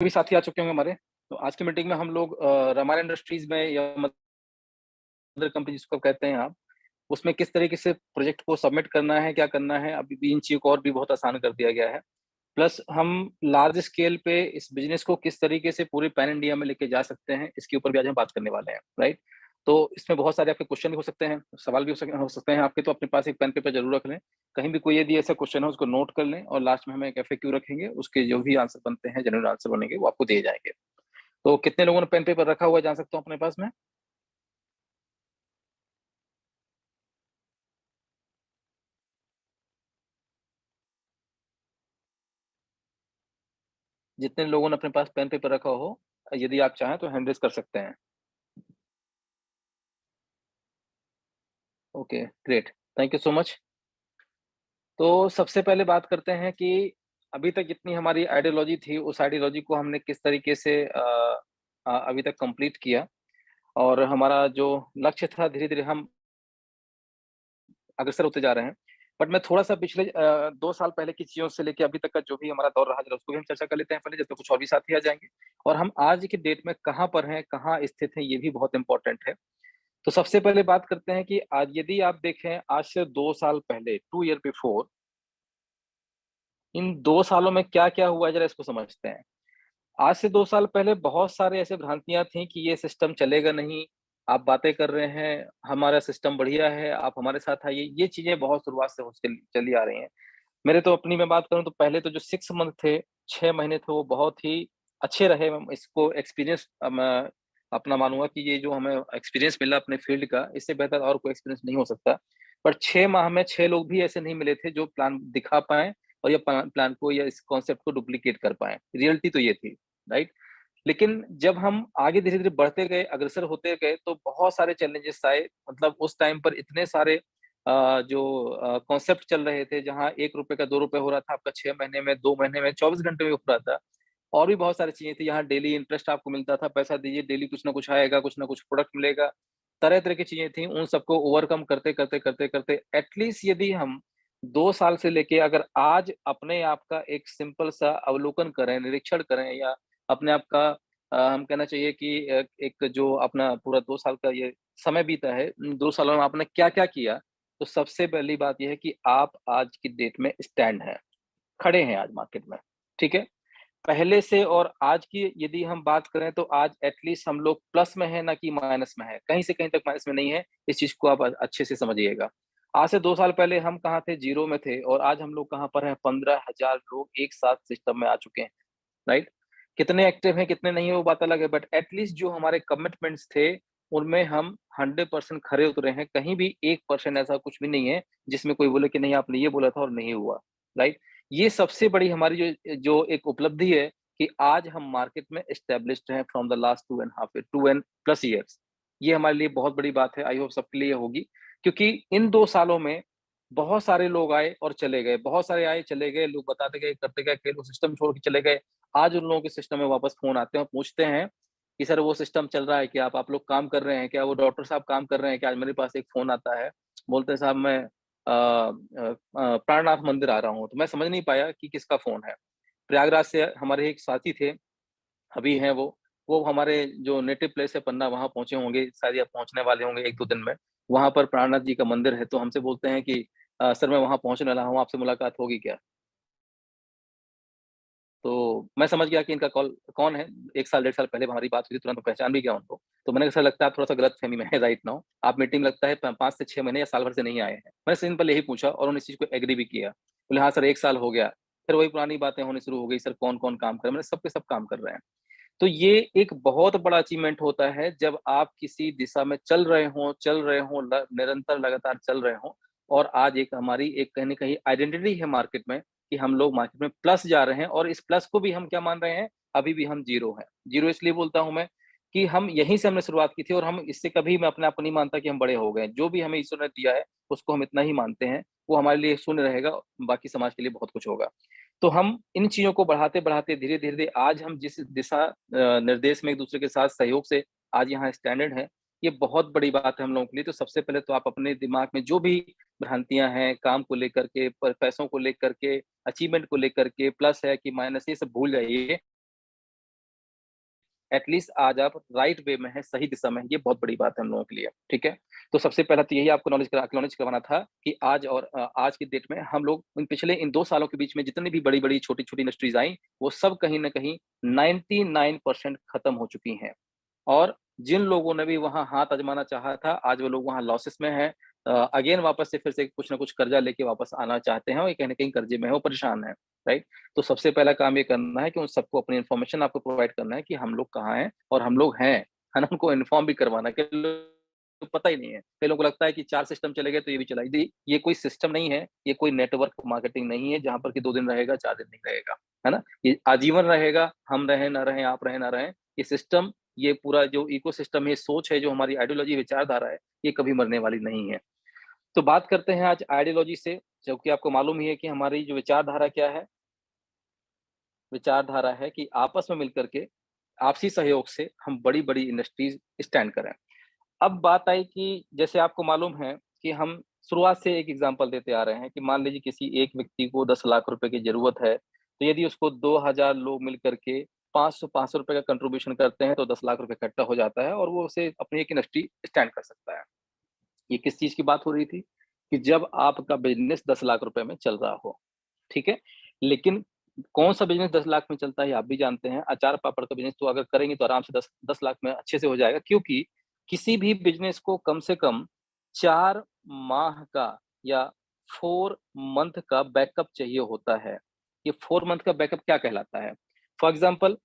भी साथी आ चुके होंगे हमारे। तो आज की मीटिंग में हम लोग रामायण इंडस्ट्रीज़ में या मदर कंपनी जिसको कहते हैं आप, उसमें किस तरीके से प्रोजेक्ट को सबमिट करना है, क्या करना है, अभी भी इन चीज़ों को और भी बहुत आसान कर दिया गया है। प्लस हम लार्ज स्केल पे इस बिज़नेस को किस तरीके से पूरे पैन इंडिया में लेके जा सकते हैं, इसके ऊपर भी आज हम बात करने वाले हैं, राइट? तो इसमें बहुत सारे आपके क्वेश्चन भी हो सकते हैं, सवाल भी हो सकते हैं आपके, तो अपने पास एक पेन पेपर ज़रूर रख लें। कहीं भी कोई यदि ऐसा क्वेश्चन है उसको नोट कर लें और लास्ट में हम एक एफएक्यू रखेंगे, उसके जो भी आंसर बनते हैं, जेन्युइन आंसर बनेंगे, वो आपको दिए जाएँगे। तो कितने लोगों ने पेन पेपर रखा हुआ है जान सकता हूँ अपने पास में? जितने लोगों ने अपने पास पेन पेपर रखा हो, यदि आप चाहें तो हैंड रेज़ कर सकते हैं। Okay, great, thank you so much. तो सबसे पहले बात करते हैं कि अभी तक जितनी हमारी आइडियोलॉजी थी, उस आइडियोलॉजी को हमने किस तरीके से अभी तक कंप्लीट किया और हमारा जो लक्ष्य था धीरे-धीरे हम अग्रसर होते जा रहे हैं। बट मैं थोड़ा-सा पिछले 2 साल पहले की चीज़ों से लेके अभी तक का जो भी हमारा दौर रहा, ज़रा उसको भी हम चर्चा कर लेते हैं पहले, जिसमें कुछ और भी साथी आ जाएँगे। और हम आज की डेट में कहाँ पर हैं, कहाँ स्थित हैं, ये भी बहुत इम्पोर्टेंट है। तो सबसे पहले बात करते हैं कि आज यदि आप देखें आज से 2 साल पहले 2 ईयर बिफोर इन 2 सालों में क्या-क्या हुआ है ज़रा इसको समझते हैं। आज से 2 साल पहले बहुत सारे ऐसे भ्रांतियाँ थी कि ये सिस्टम चलेगा नहीं, आप बातें कर रहे हैं, हमारा सिस्टम बढ़िया है, आप हमारे साथ आइए, ये चीज़ें बहुत शुरुआत से हो चली आ रही हैं। मेरे तो अपनी मैं बात करूँ तो पहले तो जो 6 मंथ थे, 6 महीने थे वो बहुत ही अच्छे रहे। हम इसको एक्सपीरियंस मैं अपना मानूँगा कि ये जो हमें एक्सपीरियंस मिला अपने फील्ड का, इससे बेहतर और कोई एक्सपीरियंस नहीं हो सकता। पर 6 माह में 6 लोग भी ऐसे नहीं मिले थे जो प्लान दिखा पाएँ और ये प्लान को या इस कॉन्सेप्ट को डुप्लीकेट कर पाएँ। रियलिटी तो ये थी, राइट? लेकिन जब हम आगे धीरे-धीरे बढ़ते गए, अग्रसर होते गए, तो बहुत सारे चैलेंजेस आए। मतलब उस टाइम पर इतने सारे जो कॉन्सेप्ट चल रहे थे, जहाँ ₹1 का ₹2 हो रहा था, आपका 6 महीने में, 2 महीने में, 24 घंटे में हो रहा था। और भी बहुत सारी चीज़ें थी, यहाँ डेली इंटरेस्ट आपको मिलता था, पैसा दीजिए, डेली कुछ ना कुछ आएगा, कुछ ना कुछ प्रोडक्ट मिलेगा। तरह-तरह की चीज़ें थी, उन सबको ओवरकम करते एटलीस्ट यदि हम 2 साल से लेके अगर आज अपने आप का एक सिंपल सा अवलोकन करें, निरीक्षण करें या अपने आप का हम कहना चाहिए कि एक जो अपना पूरा 2 साल का ये समय बीता है, इन 2 सालों में आपने क्या-क्या किया? तो सबसे पहली बात ये है कि आप आज की डेट में स्टैंड हैं, खड़े हैं आज मार्केट में, ठीक है? पहले से और आज की यदि हम बात करें तो आज एटलीस्ट हम लोग प्लस में हैं, ना कि माइनस में हैं। कहीं से कहीं तक माइनस में नहीं है, इस चीज़ को आप अच्छे से समझिएगा। आज से 2 साल पहले हम कहाँ थे? ज़ीरो में थे और आज हम लोग कहाँ पर हैं? 15,000 लोग एक साथ सिस्टम में आ चुके हैं। राइट? कितने एक्टिव हैं, कितने नहीं है वो बात अलग है बट एट लीस्ट जो हमारे कमिटमेंट्स थे, उनमें हम 100% खरे उतरे हैं। कहीं भी 1% ऐसा कुछ भी नहीं है, जिसमें कोई बोले कि नहीं आपने ये बोला था और नहीं हुआ, राइट? ये सबसे बड़ी हमारी जो जो एक उपलब्धि है कि आज हम मार्केट में एस्टेब्लिश्ड हैं from the last 2 and half 2 and plus years. ये हमारे लिए बहुत बड़ी बात है, आई होप सबके लिए होगी। क्योंकि इन 2 सालों में बहुत सारे लोग आए और चले गए, बहुत सारे आए, चले गए, लोग बताते गए, करते गए, कई लोग सिस्टम छोड़ के चले गए। आज उन लोगों के सिस्टम में वापस फ़ोन आते हैं और पूछते हैं कि सर वो सिस्टम चल रहा है क्या? आप लोग काम कर रहे हैं क्या? वो डॉक्टर साहब काम कर रहे हैं क्या? आज मेरे पास एक फ़ोन आता है, बोलते हैं साहब मैं प्राणनाथ मंदिर आ रहा हूँ। तो मैं समझ नहीं पाया कि किसका फ़ोन है। प्रयागराज से हमारे एक साथी थे, अभी हैं वो हमारे जो नेटिव प्लेस है पन्ना वहाँ पहुँचे होंगे, शायद या पहुँचने वाले होंगे 1-2 दिन में। वहाँ पर प्राणनाथ जी का मंदिर है, तो हमसे बोलते हैं कि सर मैं वहाँ पहुँचने वाला हूँ, आपसे मुलाकात होगी क्या? तो मैं समझ गया कि इनका कॉल कौन है। 1 साल, डेढ़ साल पहले हमारी बात हुई थी, तुरंत पहचान भी गया उनको। तो मैंने कहा सर लगता है आप थोड़ा-सा गलतफ़हमी में हैं राइट नाउ। आप मीटिंग लगता है प 5 से 6 महीने या साल भर से नहीं आए हैं। मैंने सिंपल यही पूछा और उन्होंने इस चीज़ को एग्री भी किया। बोले हाँ सर 1 साल हो गया। फिर वही पुरानी बातें होनी शुरू हो गई, सर कौन-कौन काम कर रहा है? मैंने सब के सब काम कर रहे हैं। तो ये एक बहुत बड़ा अचीवमेंट होता है जब आप किसी दिशा में चल रहे हों, निरंतर लगातार चल रहे हों और आज एक हमारी एक कहीं न कहीं आइडेंटिटी है मार्केट में कि हम लोग मार्केट में प्लस जा रहे हैं और इस प्लस को भी हम क्या मान रहे हैं, अभी भी हम ज़ीरो हैं। ज़ीरो इसलिए बोलता हूँ मैं कि हम यहीं से हमने शुरुआत की थी और हम इससे कभी मैं अपने आप को नहीं मानता कि हम बड़े हो गए हैं। जो भी हमें ईश्वर ने दिया है, उसको हम इतना ही मानते हैं। वो हमारे लिए शून्य रहेगा, बाकी समाज के लिए बहुत कुछ होगा। तो हम इन चीज़ों को बढ़ाते-बढ़ाते धीरे-धीरे आज हम जिस दिशा निर्देश में एक-दूसरे के साथ सहयोग से आज यहाँ स्टैंडर्ड हैं, ये बहुत बड़ी बात है हम लोगों के लिए। तो सबसे पहले तो आप अपने दिमाग में जो भी भ्रांतियाँ हैं, काम को लेकर के, प पैसों को लेकर के, अचीवमेंट को लेकर के, प्लस है कि माइनस है, ये सब भूल जाइए। एटलीस्ट आज आप राइट वे में हैं, सही दिशा में हैं, ये बहुत बड़ी बात है हम लोगों के लिए, ठीक है? तो सबसे पहला तो यही आपको नॉलेज करवाना था कि आज और आज की डेट में हम लोग इन 2 सालों के बीच में जितनी भी बड़ी-बड़ी, छोटी-छोटी इंडस्ट्रीज़ आई, वो सब कहीं न कहीं 99% खत्म हो चुकी हैं। और जिन लोगों ने भी वहाँ हाथ आज़माना चाहा था, आज वो लोग वहाँ लॉसेस में हैं। अगेन वापस से फिर से कुछ न कुछ कर्जा लेके वापस आना चाहते हैं और ये कहीं न कहीं कर्जे में हैं, वो परेशान हैं, राइट? तो सबसे पहला काम ये करना है कि उन सबको अपनी इन्फॉर्मेशन आपको प्रोवाइड करना है कि हम लोग कहाँ हैं और हम लोग हैं, है ना? उनको इन्फॉर्म भी करवाना है, कई लोग को पता ही नहीं है। कई लोगों को लगता है कि 4 सिस्टम चले गए तो ये भी चला दी ये कोई सिस्टम नहीं है, ये कोई नेटवर्क मार्केटिंग नहीं है जहाँ पर कि 2 दिन रहेगा, 4 दिन नहीं रहेगा, है ना? ये आजीवन रहेगा, हम रहें, ना रहें, आप रहें, ना रहें। ये सिस्टम, ये पूरा जो इकोसिस्टम है, सोच है, जो हमारी आइडियोलॉजी विचारधारा है, ये कभी मरने वाली नहीं है। तो बात करते हैं आज आइडियोलॉजी से, जबकि आपको मालूम ही है कि हमारी जो विचारधारा क्या है? विचारधारा है कि आपस में मिलकर के, आपसी सहयोग से हम बड़ी-बड़ी इंडस्ट्रीज़ स्टैंड करें। अब बात आई कि जैसे आपको मालूम है कि हम शुरुआत से एक एग्ज़ाम्पल देते आ रहे हैं कि मान लीजिए किसी एक व्यक्ति को 10 लाख रुपए की ज़रूरत है, तो यदि उसको 2000 लोग मिल कर के 500-500 रुपए का कंट्रीब्यूशन करते हैं, तो 10 लाख रुपए इकट्ठा हो जाता है और वो उसे अपनी एक इंडस्ट्री स्टैंड कर सकता है। ये किस चीज़ की बात हो रही थी? कि जब आपका बिज़नेस 10 लाख रुपए में चल रहा हो, ठीक है? लेकिन कौन-सा बिज़नेस 10 लाख में चलता है, ये आप भी जानते हैं। अचार-पापड़ का बिज़नेस तो अगर करेंगे तो आराम से 10 लाख में अच्छे से हो जाएगा, क्योंकि किसी भी बिज़नेस को कम से कम 4 माह का या 4 मंथ का बैकअप चाहिए होता है। ये 4 मंथ का बैकअप क्या कहलाता है? फॉर एग्ज़ाम्पल,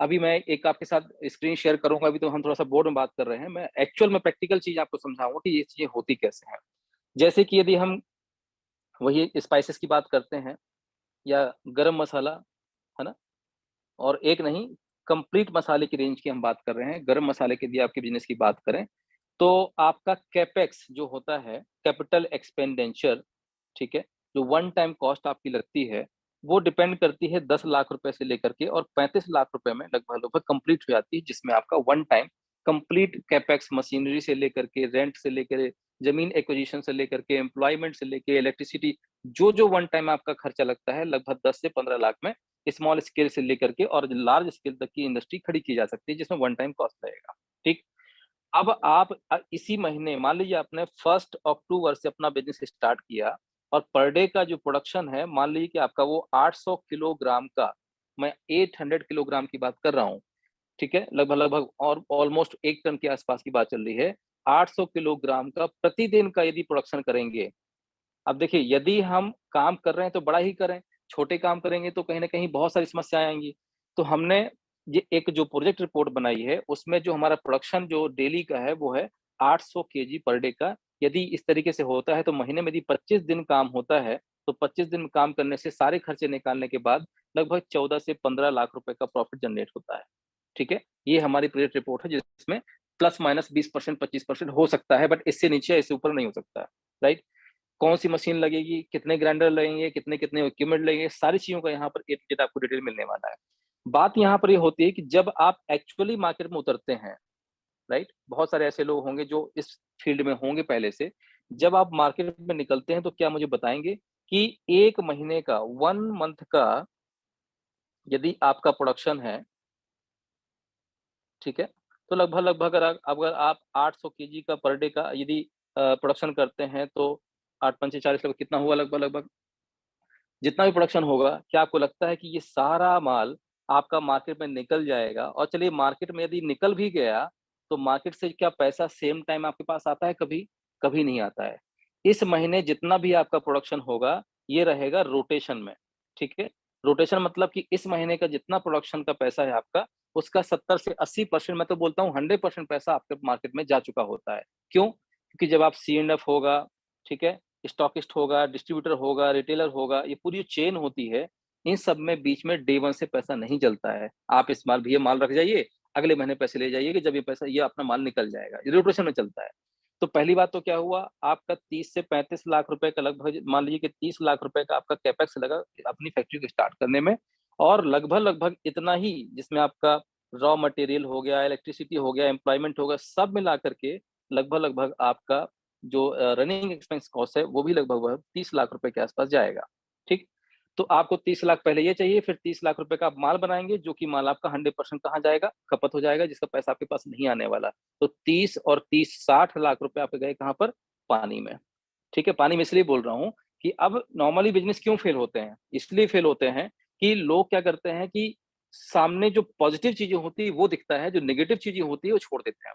अभी मैं एक आपके साथ स्क्रीन शेयर करूँगा, अभी तो हम थोड़ा-सा बोर्ड में बात कर रहे हैं। मैं एक्चुअल में प्रैक्टिकल चीज़ आपको समझाऊँगा कि ये चीज़ें होती कैसे हैं। जैसे कि यदि हम वही स्पाइसेस की बात करते हैं या गरम मसाला, है ना? और एक नहीं, कंप्लीट मसाले की रेंज की हम बात कर रहे हैं। गरम मसाले की यदि आपके बिज़नेस की बात करें, तो आपका कैपेक्स जो होता है, कैपिटल एक्सपेंडिचर, ठीक है? जो वन टाइम कॉस्ट आपकी लगती है, वो डिपेंड करती है 10 लाख रुपए से लेकर के और 35 लाख रुपए में लगभग-लगभग कंप्लीट हो जाती है, जिसमें आपका one time complete capex machinery से लेकर के, रेंट से लेकर, ज़मीन एक्विजिशन से लेकर के, एम्प्लॉयमेंट से लेके, इलेक्ट्रिसिटी, जो-जो वन टाइम आपका खर्चा लगता है, लगभग 10 से 15 लाख में स्मॉल स्केल से लेकर के और लार्ज स्केल तक की इंडस्ट्री खड़ी की जा सकती है, जिसमें वन टाइम कॉस्ट लगेगा, ठीक? अब आप इसी महीने मान लीजिए आपने 1 अक्टूबर से अपना बिज़नेस स्टार्ट किया और पर डे का जो प्रोडक्शन है, मान लीजिए कि आपका वो 800 किलोग्राम का, मैं 800 किलोग्राम की बात कर रहा हूँ, ठीक है? लगभग-लगभग और ऑलमोस्ट 1 टन के आसपास की बात चल रही है। 800 किलोग्राम का प्रतिदिन का यदि प्रोडक्शन करेंगे, अब देखिए, यदि हम काम कर रहे हैं तो बड़ा ही करें, छोटे काम करेंगे तो कहीं न कहीं बहुत सारी समस्याएँ आएँगी। तो हमने ये एक जो प्रोजेक्ट रिपोर्ट बनाई है, उसमें जो हमारा प्रोडक्शन जो डेली का है, वो है 800 केजी पर डे का। यदि इस तरीके से होता है, तो महीने में यदि 25 दिन काम होता है, तो 25 दिन काम करने से सारे खर्चे निकालने के बाद लगभग 14 से 15 लाख रुपए का प्रॉफिट जनरेट होता है। ठीक है? ये हमारी प्रोजेक्ट रिपोर्ट है, जिसमें प्लस माइनस 20% 25% हो सकता है, बट इससे नीचे, इससे ऊपर नहीं हो सकता है, राइट? कौन-सी मशीन लगेगी, कितने ग्राइंडर लगेंगे, कितने-कितने इक्विपमेंट लगेंगे, सारी चीज़ों का यहाँ पर ए टू जेड आपको डिटेल मिलने वाला है। बात यहाँ पर ये होती है कि जब आप एक्चुअली मार्केट में उतरते हैं, राइट? बहुत सारे ऐसे लोग होंगे जो इस फील्ड में होंगे पहले से। जब आप मार्केट में निकलते हैं तो क्या मुझे बताएँगे कि 1 महीने का, 1 मंथ का यदि आपका प्रोडक्शन है, ठीक है? तो लगभग-लगभग अगर आप 800 केजी का पर डे का यदि प्रोडक्शन करते हैं, तो 8 पंचे 40, लगभग कितना हुआ लगभग-लगभग? जितना भी प्रोडक्शन होगा, क्या आपको लगता है कि ये सारा माल आपका मार्केट में निकल जाएगा? और चलिए, मार्केट में यदि निकल भी गया, तो मार्केट से क्या पैसा सेम टाइम आपके पास आता है कभी? कभी नहीं आता है। इस महीने जितना भी आपका प्रोडक्शन होगा, ये रहेगा रोटेशन में, ठीक है? रोटेशन मतलब कि इस महीने का जितना प्रोडक्शन का पैसा है आपका, उसका 70 से 80%, मैं तो बोलता हूँ 100% पैसा आपके मार्केट में जा चुका होता है। क्यों? क्योंकि जब आप सी एंड एफ होगा, ठीक है? स्टॉकिस्ट होगा, डिस्ट्रीब्यूटर होगा, रिटेलर होगा, ये पूरी जो चेन होती है, इन सब में बीच में डे 1 से पैसा नहीं चलता है। आप इस माल भैया माल रख जाइए, अगले महीने पैसे ले जाइए कि जब ये पैसा, ये अपना माल निकल जाएगा। ये रोटेशन में चलता है। तो पहली बात तो क्या हुआ, आपका 30 से 35 लाख रुपए का, लगभग मान लीजिए कि 30 लाख रुपए का आपका कैपेक्स लगा अपनी फैक्ट्री को स्टार्ट करने में, और लगभग-लगभग इतना ही जिसमें आपका रॉ मटेरियल हो गया, इलेक्ट्रिसिटी हो गया, एम्प्लॉयमेंट हो गया, सब मिला कर के लगभग-लगभग आपका जो रनिंग एक्सपेंस कॉस्ट है, वो भी लगभग 30 लाख रुपए के आसपास जाएगा, ठीक? तो आपको 30 लाख पहले ये चाहिए, फिर 30 लाख रुपए का आप माल बनाएंगे, जो कि माल आपका 100% कहाँ जाएगा, खपत हो जाएगा, जिसका पैसा आपके पास नहीं आने वाला। तो 30 और 30 60 लाख रुपए आपके गए कहाँ पर, पानी में। ठीक है, पानी में इसलिए बोल रहा हूँ कि अब नॉर्मली बिजनेस क्यों फेल होते हैं, इसलिए फेल होते हैं कि लोग क्या करते हैं कि सामने जो पॉजिटिव चीजें होती है वो दिखता है, जो नेगेटिव चीजें होती है वो छोड़ देते हैं।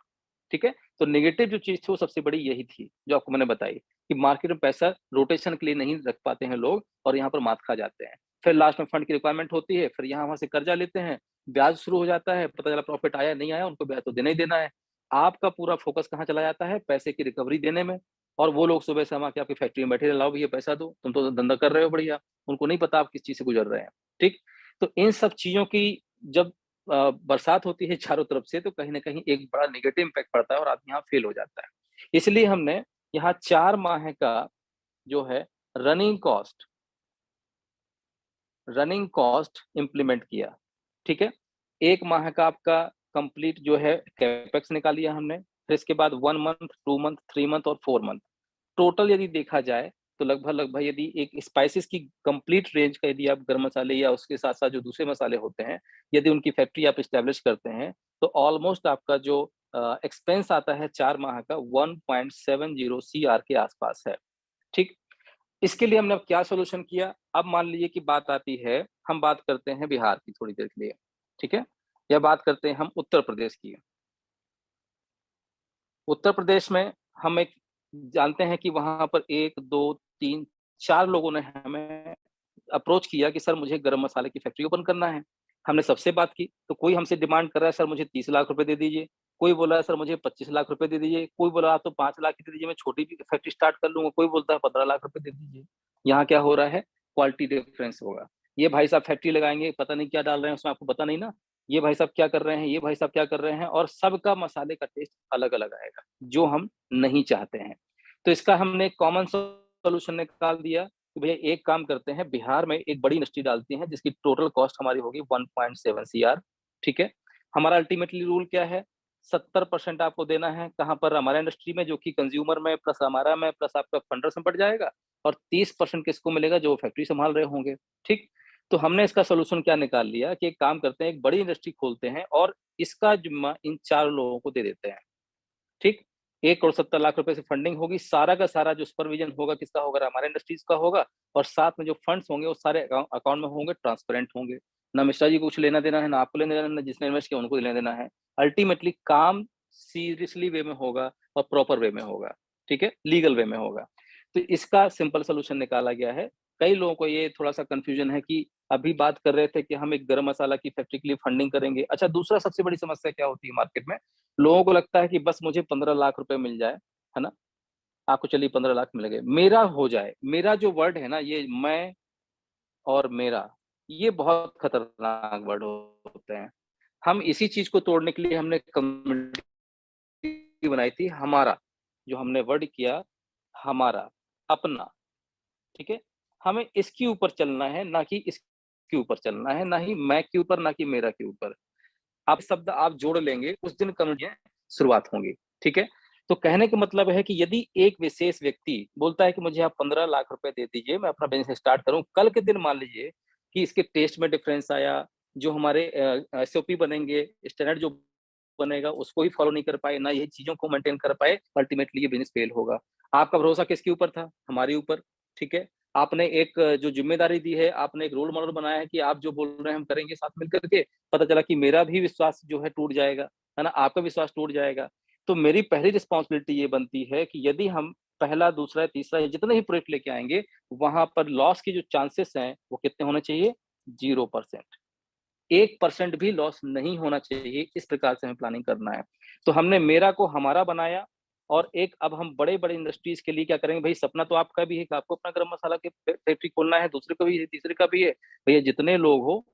ठीक है, तो नेगेटिव जो चीज थी वो सबसे बड़ी यही थी जो आपको मैंने बताई, कि मार्केट में पैसा रोटेशन के लिए नहीं रख पाते हैं लोग और यहाँ पर मात खा जाते हैं। फिर लास्ट में फंड की रिक्वायरमेंट होती है, फिर यहाँ वहां से कर्जा लेते हैं, ब्याज शुरू हो जाता है, पता चला प्रॉफिट आया नहीं आया, उनको ब्याज तो देना ही देना है। आपका पूरा फोकस कहाँ चला जाता है, पैसे की रिकवरी देने में। और वो लोग सुबह शाम आके आपकी फैक्ट्री में बैठे, लाओ भैया पैसा दो, तुम तो धंधा कर रहे हो बढ़िया। उनको नहीं पता आप किस चीज से गुजर रहे हैं। ठीक, तो इन सब चीजों की जब बरसात होती है चारों तरफ से, तो कहीं ना कहीं एक बड़ा नेगेटिव इम्पैक्ट पड़ता है और आदमी यहाँ फेल हो जाता है। इसलिए हमने यहाँ 4 माह का जो है running cost running cost implement किया। ठीक है, 1 माह का आपका कंप्लीट जो है कैपेक्स निकाल लिया हमने, फिर इसके बाद 1 मंथ, 2 मंथ, 3 मंथ और 4 मंथ, टोटल यदि देखा जाए तो लगभग लगभग यदि एक स्पाइसेस की कंप्लीट रेंज का यदि आप गरम मसाले या उसके साथ साथ जो दूसरे मसाले होते हैं, यदि उनकी फैक्ट्री आप स्टैब्लिश करते हैं, तो ऑलमोस्ट आपका जो एक्सपेंस आता है 4 माह का 1.70 CR के आसपास है। ठीक, इसके लिए हमने अब क्या सोल्यूशन किया, अब मान लीजिए कि बात आती है, हम बात करते हैं बिहार की थोड़ी देर के लिए। ठीक है, या बात करते हैं हम उत्तर प्रदेश की। उत्तर प्रदेश में हम एक जानते हैं कि वहां पर 1 2 3 4 लोगों ने हमें अप्रोच किया कि सर मुझे गरम मसाले की फैक्ट्री ओपन करना है। हमने सबसे बात की, तो कोई हमसे डिमांड कर रहा है सर मुझे 30 लाख रुपए दे दीजिए, कोई बोला है सर मुझे 25 लाख रुपए दे दीजिए, कोई बोला आप तो 5 लाख की दे दीजिए, मैं छोटी भी फैक्ट्री स्टार्ट कर लूंगा, कोई बोलता है 15 लाख रुपए दे दीजिए। यहाँ क्या हो रहा है, क्वालिटी डिफरेंस होगा। ये भाई साहब फैक्ट्री लगाएंगे, पता नहीं क्या डाल रहे हैं उसमें, आपको पता नहीं ना, ये भाई साहब क्या कर रहे हैं, ये भाई साहब क्या कर रहे हैं, और सबका मसाले का टेस्ट अलग अलग आएगा, जो हम नहीं चाहते हैं। तो इसका हमने कॉमन सोल्यूशन निकाल दिया कि भैया एक काम करते हैं, बिहार में एक बड़ी इंडस्ट्री डालती हैं जिसकी टोटल कॉस्ट हमारी होगी 1.7 CR। ठीक है, हमारा अल्टीमेटली रूल क्या है, 70% आपको देना है कहाँ पर, हमारा इंडस्ट्री में, जो कि कंज्यूमर में प्लस हमारा में प्लस आपका फंडर्स में बढ़ जाएगा, और 30% किसको मिलेगा, जो फैक्ट्री संभाल रहे होंगे। ठीक, तो हमने इसका सोल्यूशन क्या निकाल लिया कि एक काम करते हैं, एक बड़ी इंडस्ट्री खोलते हैं और इसका जिम्मा इन 4 लोगों को दे देते हैं। ठीक, 1 करोड़ 70 लाख रुपए से फंडिंग होगी, सारा का सारा जो सुपरविजन होगा किसका होगा, हमारे इंडस्ट्रीज का होगा, और साथ में जो फंड्स होंगे वो सारे अकाउंट में होंगे, ट्रांसपेरेंट होंगे। ना मिश्रा जी को कुछ लेना देना है, ना आपको लेना देना है, ना जिसने इन्वेस्ट किया उनको लेना देना है। अल्टीमेटली काम सीरियसली वे में होगा और प्रॉपर वे में होगा। ठीक है, लीगल वे में होगा। तो इसका सिंपल सोल्यूशन निकाला गया है। कई लोगों को ये थोड़ा सा कंफ्यूजन है कि अभी बात कर रहे थे कि हम एक गरम मसाला की फैक्ट्री के लिए फंडिंग करेंगे। अच्छा, दूसरा सबसे बड़ी समस्या क्या होती है मार्केट में, लोगों को लगता है कि बस मुझे 15 लाख रुपए मिल जाए, है ना, आपको चलिए 15 लाख मिल गए, मेरा हो जाए। मेरा जो वर्ड है ना, ये मैं और मेरा, ये बहुत खतरनाक वर्ड होते हैं। हम इसी चीज को तोड़ने के लिए हमने कम्युनिटी बनाई थी, हमारा, जो हमने वर्ड किया, हमारा, अपना। ठीक है, हमें इसके ऊपर चलना है, ना कि इसके ऊपर चलना है, ना ही मैं के ऊपर, ना कि मेरा के ऊपर। आप शब्द आप जोड़ लेंगे, उस दिन कम्युनिटी शुरुआत होंगी। ठीक है, तो कहने का मतलब है कि यदि एक विशेष व्यक्ति बोलता है कि मुझे आप 15 लाख रुपए दे दीजिए, मैं अपना बिजनेस स्टार्ट करूं, कल के दिन मान लीजिए कि इसके टेस्ट में डिफरेंस आया, जो हमारे SOP बनेंगे, स्टैंडर्ड जो बनेगा उसको ही फॉलो नहीं कर पाए, ना ये चीजों को मेंटेन कर पाए, अल्टीमेटली ये बिजनेस फेल होगा। आपका भरोसा किसके ऊपर था, हमारे ऊपर। ठीक है, आपने एक जो जिम्मेदारी दी है, आपने एक रोल मॉडल बनाया है कि आप जो बोल रहे हैं हम करेंगे साथ मिलकर के, पता चला कि मेरा भी विश्वास जो है टूट जाएगा, है ना, आपका विश्वास टूट जाएगा। तो मेरी पहली रिस्पॉन्सिबिलिटी ये बनती है कि यदि हम पहला, दूसरा, तीसरा या जितने ही प्रोजेक्ट लेके आएंगे, वहां पर लॉस के जो चांसेस हैं वो कितने होने चाहिए, 0%। 1% भी लॉस नहीं होना चाहिए, इस प्रकार से हमें प्लानिंग करना है। तो हमने मेरा को हमारा बनाया, और एक अब हम बड़े बड़े इंडस्ट्रीज के लिए क्या करेंगे, भाई सपना तो आपका भी है कि आपको अपना गरम मसाला की फैक्ट्री खोलना है, दूसरे को भी है, तीसरे का भी है। भैया जितने लोग हो,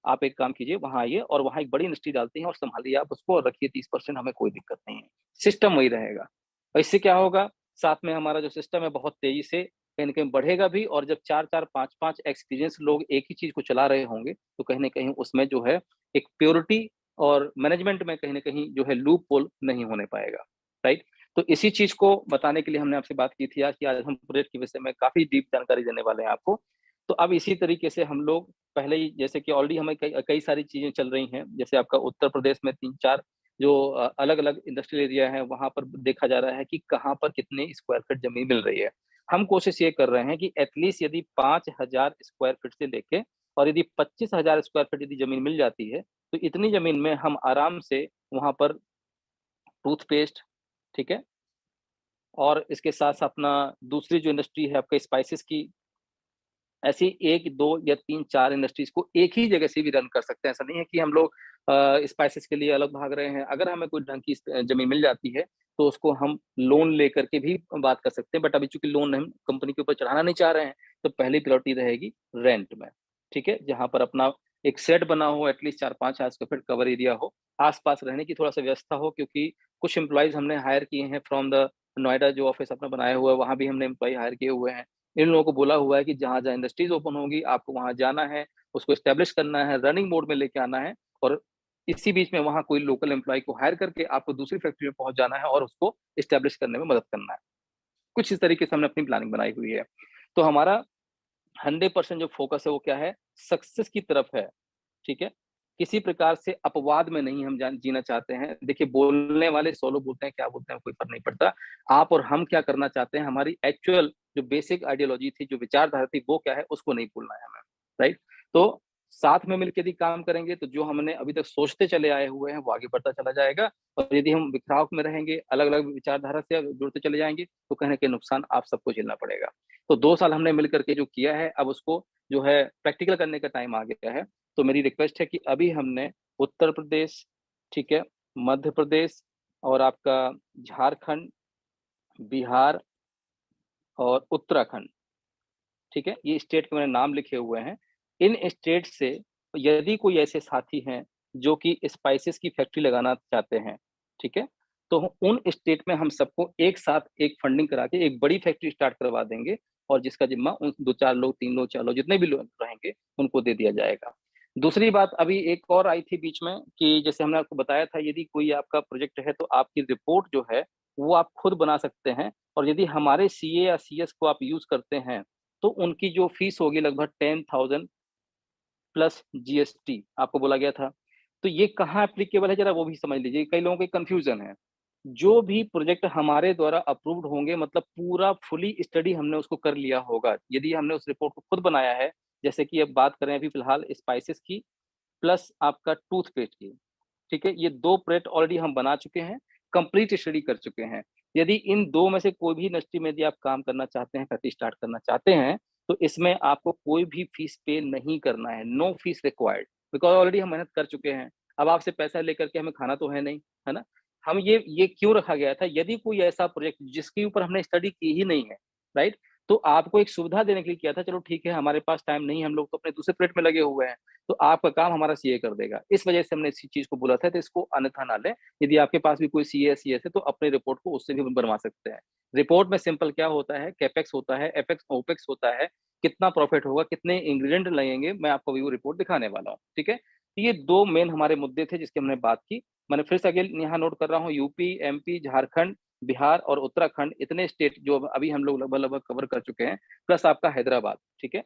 आप एक काम कीजिए, वहां आइए और वहां एक बड़ी इंडस्ट्री डालते हैं और संभालिए आप उसको, और रखिए 30%, हमें कोई दिक्कत नहीं है। सिस्टम वही रहेगा, और इससे क्या होगा, साथ में हमारा जो सिस्टम है बहुत तेजी से कहीं ना कहीं बढ़ेगा भी, और जब 4 4 5 5 एक्सपीरियंस लोग एक ही चीज को चला रहे होंगे, तो कहीं ना कहीं उसमें जो है एक प्योरिटी, और मैनेजमेंट में कहीं ना कहीं जो है लूप होल नहीं होने पाएगा। राइट, तो इसी चीज को बताने के लिए हमने आपसे बात की थी आज, कि आज हम प्रोजेक्ट के विषय में काफी डीप जानकारी देने वाले हैं आपको। तो अब इसी तरीके से हम लोग पहले ही, जैसे कि ऑलरेडी हमें कई कई सारी चीज़ें चल रही हैं, जैसे आपका उत्तर प्रदेश में 3-4 जो अलग-अलग इंडस्ट्रियल एरिया है, वहाँ पर देखा जा रहा है कि कहाँ पर कितने स्क्वायर फीट ज़मीन मिल रही है। हम कोशिश ये कर रहे हैं कि एटलीस्ट यदि 5,000 स्क्वायर फीट से लेके और यदि 25,000 स्क्वायर फीट यदि ज़मीन मिल जाती है, तो इतनी ज़मीन में हम आराम से वहाँ पर टूथपेस्ट, ठीक है? और इसके साथ-साथ अपना दूसरी जो इंडस्ट्री है आपका स्पाइसेस की, ऐसी 1, 2 या 3, 4 इंडस्ट्रीज़ को एक ही जगह से भी रन कर सकते हैं। ऐसा नहीं है कि हम लोग स्पाइसेस के लिए अलग भाग रहे हैं। अगर हमें कोई ढंग की ज़मीन मिल जाती है, तो उसको हम लोन लेकर के भी बात कर सकते हैं। बट अभी चूँकि लोन हम कंपनी के ऊपर चढ़ाना नहीं चाह रहे हैं, तो पहली प्रायोरिटी रहेगी रेंट में, ठीक है? जहाँ पर अपना एक शेड बना हो, एटलीस्ट 4-5 हज़ार स्क्वायर फीट कवर एरिया हो, आस-पास रहने की थोड़ा-सा व्यवस्था हो, क्योंकि कुछ एम्प्लॉइज़ हमने हायर किए हैं फ्रॉम द नोएडा, जो ऑफ़िस अपना बनाया हुआ है, वहाँ भी हमने एम्प्लॉयी हायर किए हुए हैं। इन लोगों को बोला हुआ है कि जहाँ-जहाँ इंडस्ट्रीज़ ओपन होंगी, आपको वहाँ जाना है, उसको एस्टेब्लिश करना है, रनिंग मोड में लेके आना है, और इसी बीच में वहाँ कोई लोकल एम्प्लॉयी को हायर करके आपको दूसरी फैक्ट्री में पहुँच जाना है और उसको एस्टेब्लिश करने में मदद करना है। कुछ इस तरीके से हमने अपनी प्लानिंग बनाई हुई है। तो हमारा 100% जो फ़ोकस है वो क्या है? सक्सेस की तरफ है, ठीक है? किसी प्रकार से अपवाद में नहीं हम जीना चाहते हैं। देखिए, बोलने वाले 100 लोग बोलते हैं, क्या बोलते हैं, कोई फ़र्क नहीं पड़ता। आप और हम क्या करना चाहते हैं, हमारी एक्चुअल जो बेसिक आइडियोलॉजी थी, जो विचारधारा थी, वो क्या है, उसको नहीं भूलना है हमें, राइट? तो साथ में मिलके यदि काम करेंगे, तो जो हमने अभी तक सोचते चले आए हुए हैं, वो आगे बढ़ता चला जाएगा, और यदि हम बिखराव में रहेंगे, अलग-अलग विचारधारा से जुड़ते चले जाएँगे, तो कहीं न कहीं नुकसान आप सबको झेलना पड़ेगा। तो 2 साल हमने मिल कर के जो किया है, अब उसको जो है प्रैक्टिकल करने का टाइम आ गया है। तो मेरी रिक्वेस्ट है कि अभी हमने उत्तर प्रदेश, ठीक है, मध्य प्रदेश और आपका झारखंड, बिहार और उत्तराखंड, ठीक है? ये स्टेट के मैंने नाम लिखे हुए हैं। इन स्टेट से यदि कोई ऐसे साथी हैं, जो कि स्पाइसेस की फैक्ट्री लगाना चाहते हैं, ठीक है? तो उन स्टेट में हम सबको एक साथ एक फंडिंग करा के एक बड़ी फैक्ट्री स्टार्ट करवा देंगे, और जिसका ज़िम्मा उन 2-4 लोग, 3 लोग, 4 लोग, जितने भी लोग रहेंगे, उनको दे दिया जाएगा। दूसरी बात अभी एक और आई थी बीच में, कि जैसे हमने आपको बताया था, यदि कोई आपका प्रोजेक्ट है, तो आपकी रिपोर्ट जो है, वो आप खुद बना सकते हैं, और यदि हमारे सीए या सीएस को आप यूज़ करते हैं, तो उनकी जो फीस होगी लगभग 10,000 प्लस जीएसटी आपको बोला गया था। तो ये कहाँ एप्लीकेबल है, ज़रा वो भी समझ लीजिए, कई लोगों को कन्फ्यूज़न है। जो भी प्रोजेक्ट हमारे द्वारा अप्रूव्ड होंगे, मतलब पूरा फुली स्टडी हमने उसको कर लिया होगा। यदि हमने उस रिपोर्ट को खुद बनाया है, जैसे कि अब बात करें अभी फ़िलहाल स्पाइसेस की प्लस आपका टूथपेस्ट की, ठीक है? ये 2 प्रोडक्ट ऑलरेडी हम बना चुके हैं, कंप्लीट स्टडी कर चुके हैं। यदि इन 2 में से कोई भी इंडस्ट्री में यदि आप काम करना चाहते हैं, फैक्ट्री स्टार्ट करना चाहते हैं, तो इसमें आपको कोई भी फीस पे नहीं करना है, no fees required, because already हम मेहनत कर चुके हैं। अब आपसे पैसा लेकर के हमें खाना तो है नहीं, है ना? हम ये क्यों रखा गया था, यदि कोई ऐसा प्रोजेक्ट जिसके ऊपर हमने स्टडी की ही नहीं है, राइट? तो आपको एक सुविधा देने के लिए किया था, चलो ठीक है, हमारे पास टाइम नहीं है, हम लोग तो अपने दूसरे प्रोजेक्ट में लगे हुए हैं। तो आपका काम हमारा सीए कर देगा। इस वजह से हमने इसी चीज़ को बोला था, तो इसको अन्यथा ना लें। यदि आपके पास भी कोई सीए या सीएस है, तो अपनी रिपोर्ट को उससे भी बनवा सकते हैं। रिपोर्ट में सिंपल क्या होता है, कैपेक्स होता है, एपेक्स ओपेक्स होता है, कितना प्रॉफिट होगा, कितने इंग्रीडिएंट लगेंगे, मैं आपको अभी वो रिपोर्ट दिखाने वाला हूँ, ठीक है? तो ये 2 मेन हमारे मुद्दे थे जिसकी हमने बात की। मैंने फिर से अगेन यहाँ नोट कर रहा हूँ, यूपी, एमपी, झारखंड, बिहार और उत्तराखंड, इतने स्टेट जो अभी हम लोग लगभग-लगभग कवर कर चुके हैं, प्लस आपका हैदराबाद, ठीक है?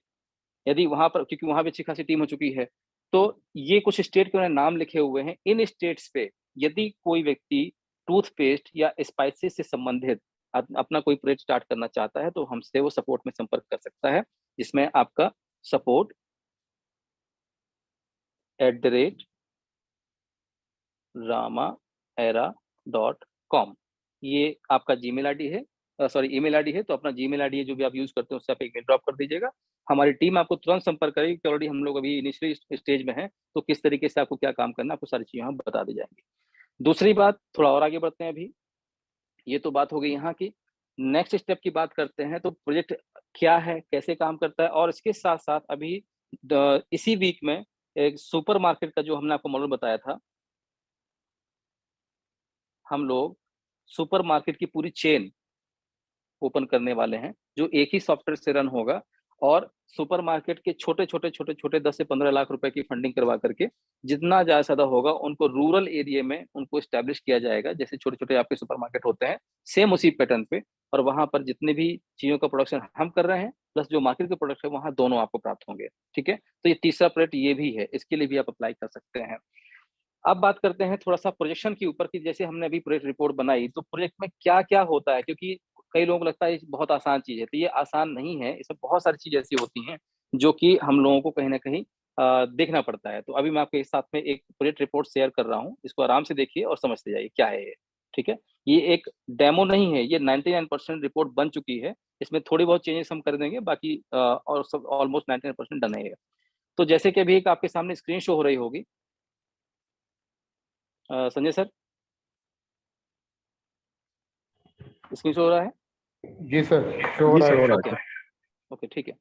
यदि वहाँ पर, क्योंकि वहाँ भी अच्छी खासी टीम हो चुकी है। तो ये कुछ स्टेट के उन्होंने नाम लिखे हुए हैं। इन स्टेट्स पे यदि कोई व्यक्ति टूथपेस्ट या स्पाइसेस से संबंधित अपना कोई प्रोजेक्ट स्टार्ट करना चाहता है, तो हमसे वो सपोर्ट में संपर्क कर सकता है, जिसमें आपका सपोर्ट @ramaera.com, ये आपका जीमेल आईडी है, सॉरी ईमेल आईडी है, तो अपना जीमेल आईडी है जो भी आप यूज़ करते हैं, उससे आप एक मेल ड्रॉप कर दीजिएगा। हमारी टीम आपको तुरंत संपर्क करेगी कि ऑलरेडी हम लोग अभी इनिशियली स्टेज में हैं, तो किस तरीके से आपको क्या काम करना है, आपको सारी चीज़ें हम बता दी जाएँगी। दूसरी बात, थोड़ा और आगे बढ़ते हैं अभी, ये तो बात हो गई यहाँ की। नेक्स्ट स्टेप की बात करते हैं, तो प्रोजेक्ट क्या है, कैसे काम करता है, और इसके साथ-साथ अभी इसी वीक में एक सुपरमार्केट का जो हमने आपको मॉडल बताया था, हम लोग सुपरमार्केट की पूरी चेन ओपन करने वाले हैं, जो एक ही सॉफ्टवेयर से रन होगा। और सुपरमार्केट के छोटे-छोटे 10 से 15 लाख रुपए की फंडिंग करवा करके जितना ज़्यादा होगा उनको रूरल एरिया में उनको एस्टैब्लिश किया जाएगा। जैसे छोटे-छोटे आपके सुपरमार्केट होते हैं, सेम उसी पैटर्न पे, और वहाँ पर जितने भी चीज़ों का प्रोडक्शन हम कर रहे हैं, प्लस जो मार्केट के प्रोडक्ट है, वहाँ दोनों आपको प्राप्त होंगे। ठीक है? तो ये तीसरा प्रोजेक्ट ये भी है, इसके लिए भी आप अप्लाई कर सकते हैं। अब बात करते हैं थोड़ा-सा प्रोजेक्शन के ऊपर कि जैसे हमने अभी प्रोजेक्ट रिपोर्ट बनाई, तो प्रोजेक्ट में क्या-क्या होता है? क्योंकि कई लोगों को लगता है ये बहुत आसान चीज़ है, तो ये आसान नहीं है, इसमें बहुत सारी चीज़ें ऐसी होती हैं, जो कि हम लोगों को कहीं न कहीं देखना पड़ता है। तो अभी मैं आपके साथ में एक प्रोजेक्ट रिपोर्ट शेयर कर रहा हूँ, इसको आराम से देखिए और समझते जाइए क्या है ये, ठीक है? ये एक डेमो नहीं है, ये 99% रिपोर्ट बन चुकी है, इसमें थोड़ी बहुत चेंजेस हम कर देंगे, बाकी और सब ऑलमोस्ट 99% डन है ये। तो जैसे कि अभी एक आपके सामने स्क्रीन शो हो रही होगी संजय सर, स्क्रीन शो हो रहा है? जी सर, शो हो जी रहा सर, है। हो रहा ओके, है। ओके, ठीक है।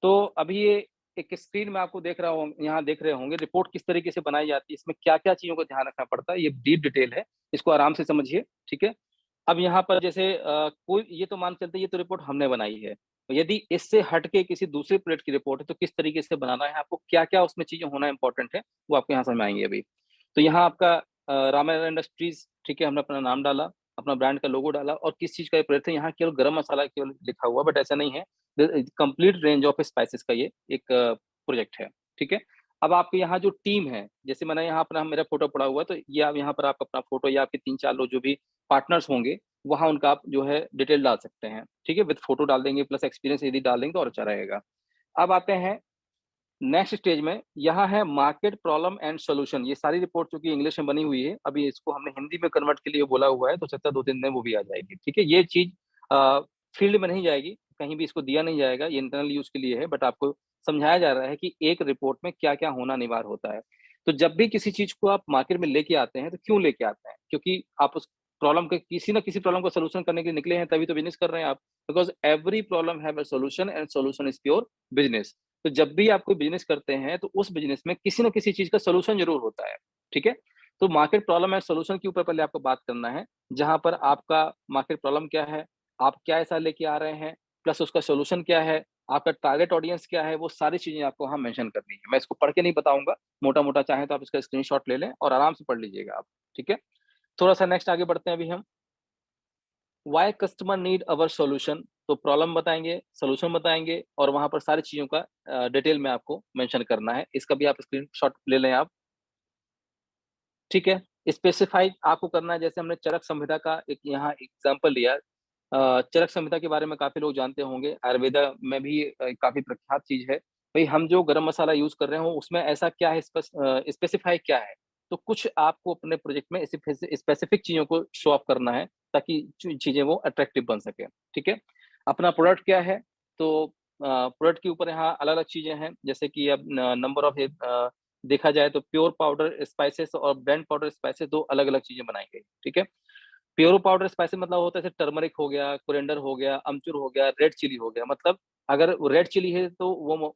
तो अभी ये एक स्क्रीन में आपको देख रहा हूँ, यहाँ देख रहे होंगे रिपोर्ट किस तरीके से बनाई जाती है, इसमें क्या-क्या चीज़ों का ध्यान रखना पड़ता है, ये डीप डिटेल है, इसको आराम से समझिए, ठीक है? अब यहाँ पर जैसे कोई ये तो मान के चलते हैं, ये तो रिपोर्ट हमने बनाई है। यदि इससे हट के किसी दूसरे प्रोजेक्ट की रिपोर्ट है, तो किस तरीके से बनाना है, आपको क्या-क्या उसमें चीज़ें होना इम्पोर्टेंट है, वो आपको यहाँ समझ में आएँगी अभी। तो यहाँ आपका रामायण इंडस्ट्रीज़, ठीक है, हमने अपना नाम डाला, अपना ब्रांड का लोगो डाला और किस चीज़ का ये प्रोजेक्ट है, यहाँ केवल गरम मसाला केवल लिखा हुआ, बट ऐसा नहीं है। कंप्लीट रेंज ऑफ स्पाइसेस का ये एक प्रोजेक्ट है, ठीक है? अब आपके यहाँ जो टीम है, जैसे मैंने यहाँ अपना मेरा फ़ोटो पड़ा हुआ है, तो ये आप यहाँ पर आप अपना फ़ोटो या आपके 3-4 लोग जो भी पार्टनर्स होंगे, वहाँ उनका आप जो है डिटेल डाल सकते हैं, ठीक है? विद फ़ोटो डाल देंगे प्लस एक्सपीरियंस यदि डाल देंगे तो और अच्छा रहेगा। अब आते हैं नेक्स्ट स्टेज में, यहाँ है मार्केट प्रॉब्लम एंड सॉल्यूशन। ये सारी रिपोर्ट चूँकि इंग्लिश में बनी हुई है, अभी इसको हमने हिंदी में कन्वर्ट के लिए बोला हुआ है, तो हो सकता है 2-3 दिन में वो भी आ जाएगी, ठीक है? ये चीज़ फील्ड में नहीं जाएगी, कहीं भी इसको दिया नहीं जाएगा, ये इंटरनल यूज़ के लिए है, बट आपको समझाया जा रहा है कि एक रिपोर्ट में क्या-क्या होना अनिवार्य होता है। तो जब भी किसी चीज़ को आप मार्केट में लेके आते हैं, तो क्यों लेके आते हैं? क्योंकि आप उस प्रॉब्लम के किसी न किसी प्रॉब्लम का सॉल्यूशन करने के लिए निकले हैं, तभी तो बिज़नेस कर रहे हैं आप। Because every problem have a solution and solution is pure business. तो जब भी आप कोई बिज़नेस करते हैं, तो उस बिज़नेस में किसी न किसी चीज़ का सॉल्यूशन ज़रूर होता है, ठीक है? तो मार्केट प्रॉब्लम एंड सॉल्यूशन के ऊपर पहले आपको बात करना है, जहाँ पर आपका मार्केट प्रॉब्लम क्या है, आप क्या ऐसा लेके आ रहे हैं, प्लस उसका सॉल्यूशन क्या है, आपका टारगेट ऑडियंस क्या है, वो सारी चीज़ें आपको वहाँ मेंशन करनी है। मैं इसको पढ़ के नहीं बताऊँगा, मोटा-मोटा चाहें तो आप इसका स्क्रीनशॉट ले लें और आराम से पढ़ लीजिएगा आप, ठीक है? थोड़ा-सा नेक्स्ट आगे बढ़ते हैं अभी हम। Why customer need our solution, तो प्रॉब्लम बताएँगे, सॉल्यूशन बताएँगे और वहाँ पर सारी चीज़ों का डिटेल में आपको मेंशन करना है। इसका भी आप स्क्रीनशॉट ले लें आप, ठीक है? स्पेसिफाई आपको करना है, जैसे हमने चरक संहिता का एक यहाँ एग्ज़ाम्पल लिया। चरक संहिता के बारे में काफ़ी लोग जानते होंगे, आयुर्वेदा में भी काफ़ी प्रख्यात चीज़ है। भई हम जो गरम मसाला यूज़ कर रहे हो उसमें ऐसा क्या है, स्पेसिफाई क्या है? तो कुछ आपको अपने प्रोजेक्ट में स्पेसिफिक चीज़ों को शो ऑफ करना है, ताकि चीज़ें वो अट्रैक्टिव बन सकें, ठीक है? अपना प्रोडक्ट क्या है? तो प्रोडक्ट के ऊपर यहाँ अलग-अलग चीज़ें हैं, जैसे कि अब न नंबर ऑफ देखा जाए तो प्योर पाउडर स्पाइसेस और ब्लेंड पाउडर स्पाइसेस 2 अलग-अलग चीज़ें बनाई गई, ठीक है? प्योर पाउडर स्पाइसेस मतलब होता है जैसे टर्मरिक हो गया, कोरिएंडर हो गया, अमचूर हो गया, रेड चिली हो गया। मतलब अगर रेड चिली है तो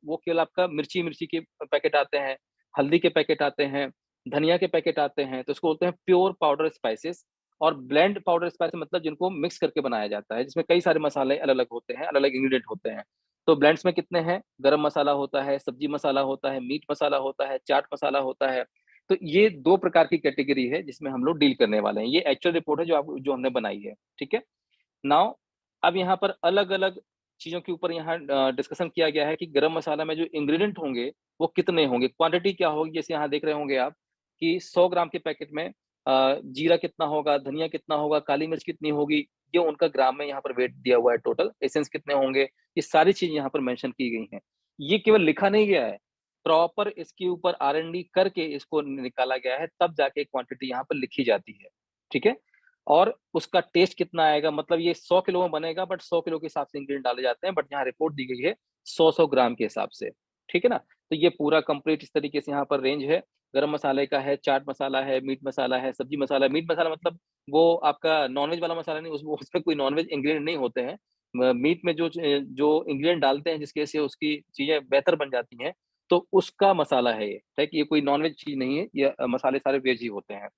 वो केवल आपका मिर्ची के पैकेट आते हैं, हल्दी के पैकेट आते हैं, धनिया के पैकेट आते हैं, तो इसको बोलते हैं प्योर पाउडर स्पाइसेस। और ब्लेंड पाउडर स्पाइसेस मतलब जिनको मिक्स करके बनाया जाता है, जिसमें कई सारे मसाले अलग-अलग होते हैं, अलग-अलग इंग्रीडिएंट होते हैं। तो ब्लेंड्स में कितने हैं? गरम मसाला होता है, सब्जी मसाला होता है, मीट मसाला होता है, चाट मसाला होता है। तो ये 2 प्रकार की कैटेगरी है जिसमें हम लोग डील करने वाले हैं। ये एक्चुअल रिपोर्ट है जो हमने बनाई है, ठीक है? नाउ अब यहाँ पर अलग-अलग चीज़ों के ऊपर यहाँ डिस्कशन किया गया है कि गरम मसाला में जो इंग्रीडिएंट होंगे, वो कितने होंगे? क्वांटिटी क्या होगी? जैसे यहाँ देख रहे होंगे आप कि 100 ग्राम के पैकेट में जीरा कितना होगा, धनिया कितना होगा, काली मिर्च कितनी होगी, ये उनका ग्राम में यहाँ पर वेट दिया हुआ है टोटल। एसेंस कितने होंगे, ये सारी चीज़ यहाँ पर मेंशन की गई हैं। ये केवल लिखा नहीं गया है, प्रॉपर इसके ऊपर R&D करके इसको निकाला गया है, तब जाके क्वांटिटी यहाँ पर लिखी जाती है, ठीक है? और उसका टेस्ट कितना आएगा, मतलब ये 100 किलो में बनेगा, बट 100 किलो के हिसाब से इंग्रीडिएंट डाले जाते हैं, बट यहाँ रिपोर्ट दी गई है 100-100 ग्राम के हिसाब से, ठीक है ना? तो ये पूरा कंप्लीट इस तरीके से यहाँ पर रेंज है, गरम मसाले का है, चाट मसाला है, मीट मसाला है, सब्जी मसाला है। मीट मसाला मतलब वो आपका नॉन-वेज वाला मसाला नहीं, उसमें कोई नॉन-वेज इंग्रीडिएंट नहीं होते हैं। म मीट में जो इंग्रीडिएंट डालते हैं जिसकी वजह से उसकी चीज़ें बेहतर बन जाती हैं, तो उसका मसाला है ये, है कि ये कोई नॉन-वेज चीज़ नहीं है, ये मसाले सारे वेज ही होते हैं।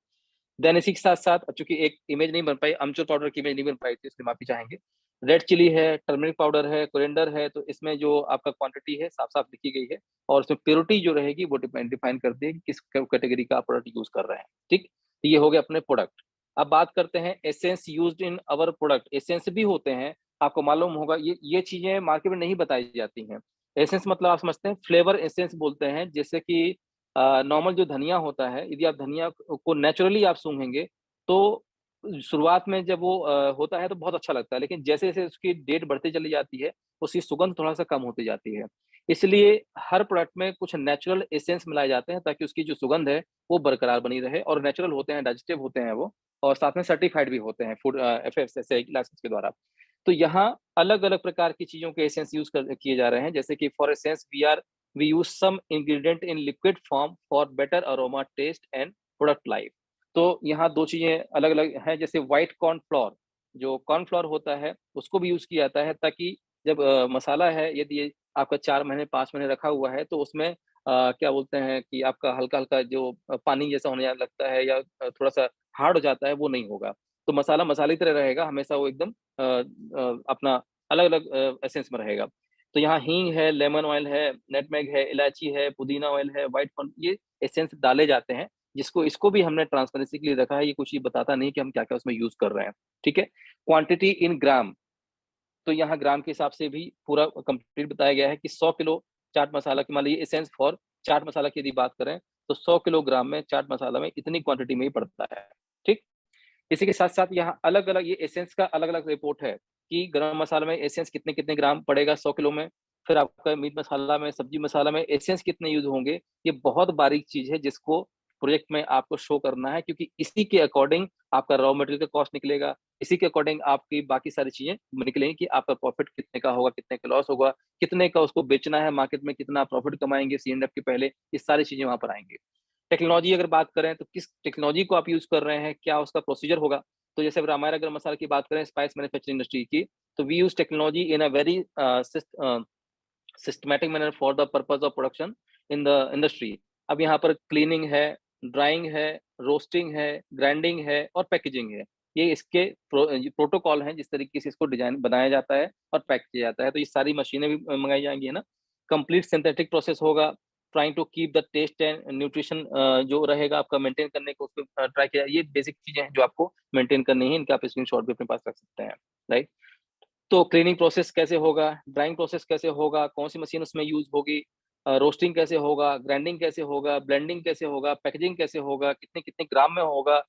देन इसी के साथ-साथ चूँकि एक इमेज नहीं बन पाई, अमचूर पाउडर की इमेज नहीं बन पाई थी, इसलिए माफ़ी चाहेंगे। रेड चिली है, टर्मरिक पाउडर है, कोरिएंडर है, तो इसमें जो आपका क्वांटिटी है साफ-साफ लिखी गई है और उसमें प्योरिटी जो रहेगी वो डिफाइन करती है कि किस कैटेगरी का आप प्रोडक्ट यूज़ कर रहे हैं, ठीक? तो ये हो गया अपने प्रोडक्ट। अब बात करते हैं essence used in our product, essence भी होते हैं, आपको मालूम होगा ये चीज़ें मार्केट में नहीं बताई जाती हैं। एसेंस मतलब आप समझते हैं फ्लेवर एसेंस बोलते हैं, जैसे कि नॉर्मल जो धनिया होता है, यदि आप धनिया को नेचुरली आप सूंघेंगे, तो शुरुआत में जब वो होता है तो बहुत अच्छा लगता है, लेकिन जैसे-जैसे उसकी डेट बढ़ती चली जाती है, उसकी सुगंध थोड़ा-सा कम होती जाती है। इसलिए हर प्रोडक्ट में कुछ नेचुरल एसेंस मिलाए जाते हैं ताकि उसकी जो सुगंध है, वो बरकरार बनी रहे और नेचुरल होते हैं, डाइजेस्टिव होते हैं वो और साथ में सर्टिफाइड भी होते हैं फूड एफएसएसआई लाइसेंस के द्वारा। तो यहाँ अलग-अलग प्रकार की चीज़ों के एसेंस यूज़ कर किए जा रहे हैं, जैसे कि for essence we use some ingredient in liquid form for better aroma, taste and product life. तो यहाँ 2 चीज़ें अलग-अलग हैं, जैसे व्हाइट कॉर्न फ्लोर, जो कॉर्न फ्लोर होता है, उसको भी यूज़ किया जाता है ताकि जब मसाला है, यदि ये आपका 4 महीने, 5 महीने रखा हुआ है, तो उसमें क्या बोलते हैं कि आपका हल्का-हल्का जो पानी जैसा होने लगता है या थोड़ा-सा हार्ड हो जाता है, वो नहीं होगा। तो मसाला मसाले की तरह रहेगा, हमेशा वो एकदम अपना अलग-अलग एसेंस में रहेगा। तो यहाँ हींग है, लेमन ऑयल है, नटमेग है, इलायची है, पुदीना ऑयल है, व्हाइट कॉर्न ये एसेंस डाले जाते हैं, जिसको इसको भी हमने ट्रांसपेरेंसी के लिए रखा है, ये कुछ ये बताता नहीं कि हम क्या-क्या उसमें यूज़ कर रहे हैं, ठीक है? क्वांटिटी इन ग्राम, तो यहाँ ग्राम के हिसाब से भी पूरा कंप्लीट बताया गया है कि 100 किलो चाट मसाला की मान लीजिए एसेंस फॉर चाट मसाला की यदि बात करें, तो 100 किलोग्राम में चाट मसाला में इतनी क्वांटिटी में ही पड़ता है, ठीक? इसी के साथ-साथ यहाँ अलग-अलग ये एसेंस का अलग-अलग रिपोर्ट है कि गरम मसाला में एसेंस कितने-कितने ग्राम पड़ेगा 100 किलो में, फिर आपका मीट मसाला में, सब्जी मसाला में एसेंस कितने यूज़ होंगे, ये बहुत बारीक चीज़ है जिसको प्रोजेक्ट में आपको शो करना है क्योंकि इसी के अकॉर्डिंग आपका रॉ मटेरियल का कॉस्ट निकलेगा, इसी के अकॉर्डिंग आपकी बाकी सारी चीज़ें निकलेंगी कि आपका प्रॉफिट कितने का होगा, कितने का लॉस होगा, कितने का उसको बेचना है मार्केट में, कितना प्रॉफिट कमाएँगे सी&एफ के पहले, ये सारी चीज़ें वहाँ पर आएँगी। टेक्नोलॉजी अगर बात करें तो किस टेक्नोलॉजी को आप यूज़ कर रहे हैं, क्या उसका प्रोसीजर होगा? तो जैसे अगर हमारा गरम मसाला की बात करें स्पाइस मैन्युफैक्चरिंग इंडस्ट्री की, तो we use technology in a very systematic manner for the purpose of production in the industry. अब यहाँ पर क्लीनिंग है, ड्राइंग है, रोस्टिंग है, ग्राइंडिंग है और पैकेजिंग है। ये इसके प्रोटोकॉल हैं जिस तरीके से इसको डिज़ाइन बनाया जाता है और पैक किया जाता है। तो ये सारी मशीनें भी मँगाई जाएँगी, है ना? कंप्लीट सिंथेटिक प्रोसेस होगा, trying to keep the taste and nutrition जो रहेगा आपका मेंटेन करने को उसको ट्राई किया ये बेसिक चीज़ें हैं जो आपको मेंटेन करनी है, इनका आप स्क्रीनशॉट भी अपने पास रख सकते हैं, राइट? तो क्लीनिंग प्रोसेस कैसे होगा, ड्राइंग प्रोसेस कैसे होगा, कौन-सी मशीन उसमें यूज़ होगी, रोस्टिंग कैसे होगा, ग्राइंडिंग कैसे होगा, ब्लेंडिंग कैसे होगा, पैकेजिंग कैसे होगा, कितने-कितने ग्राम में होगा।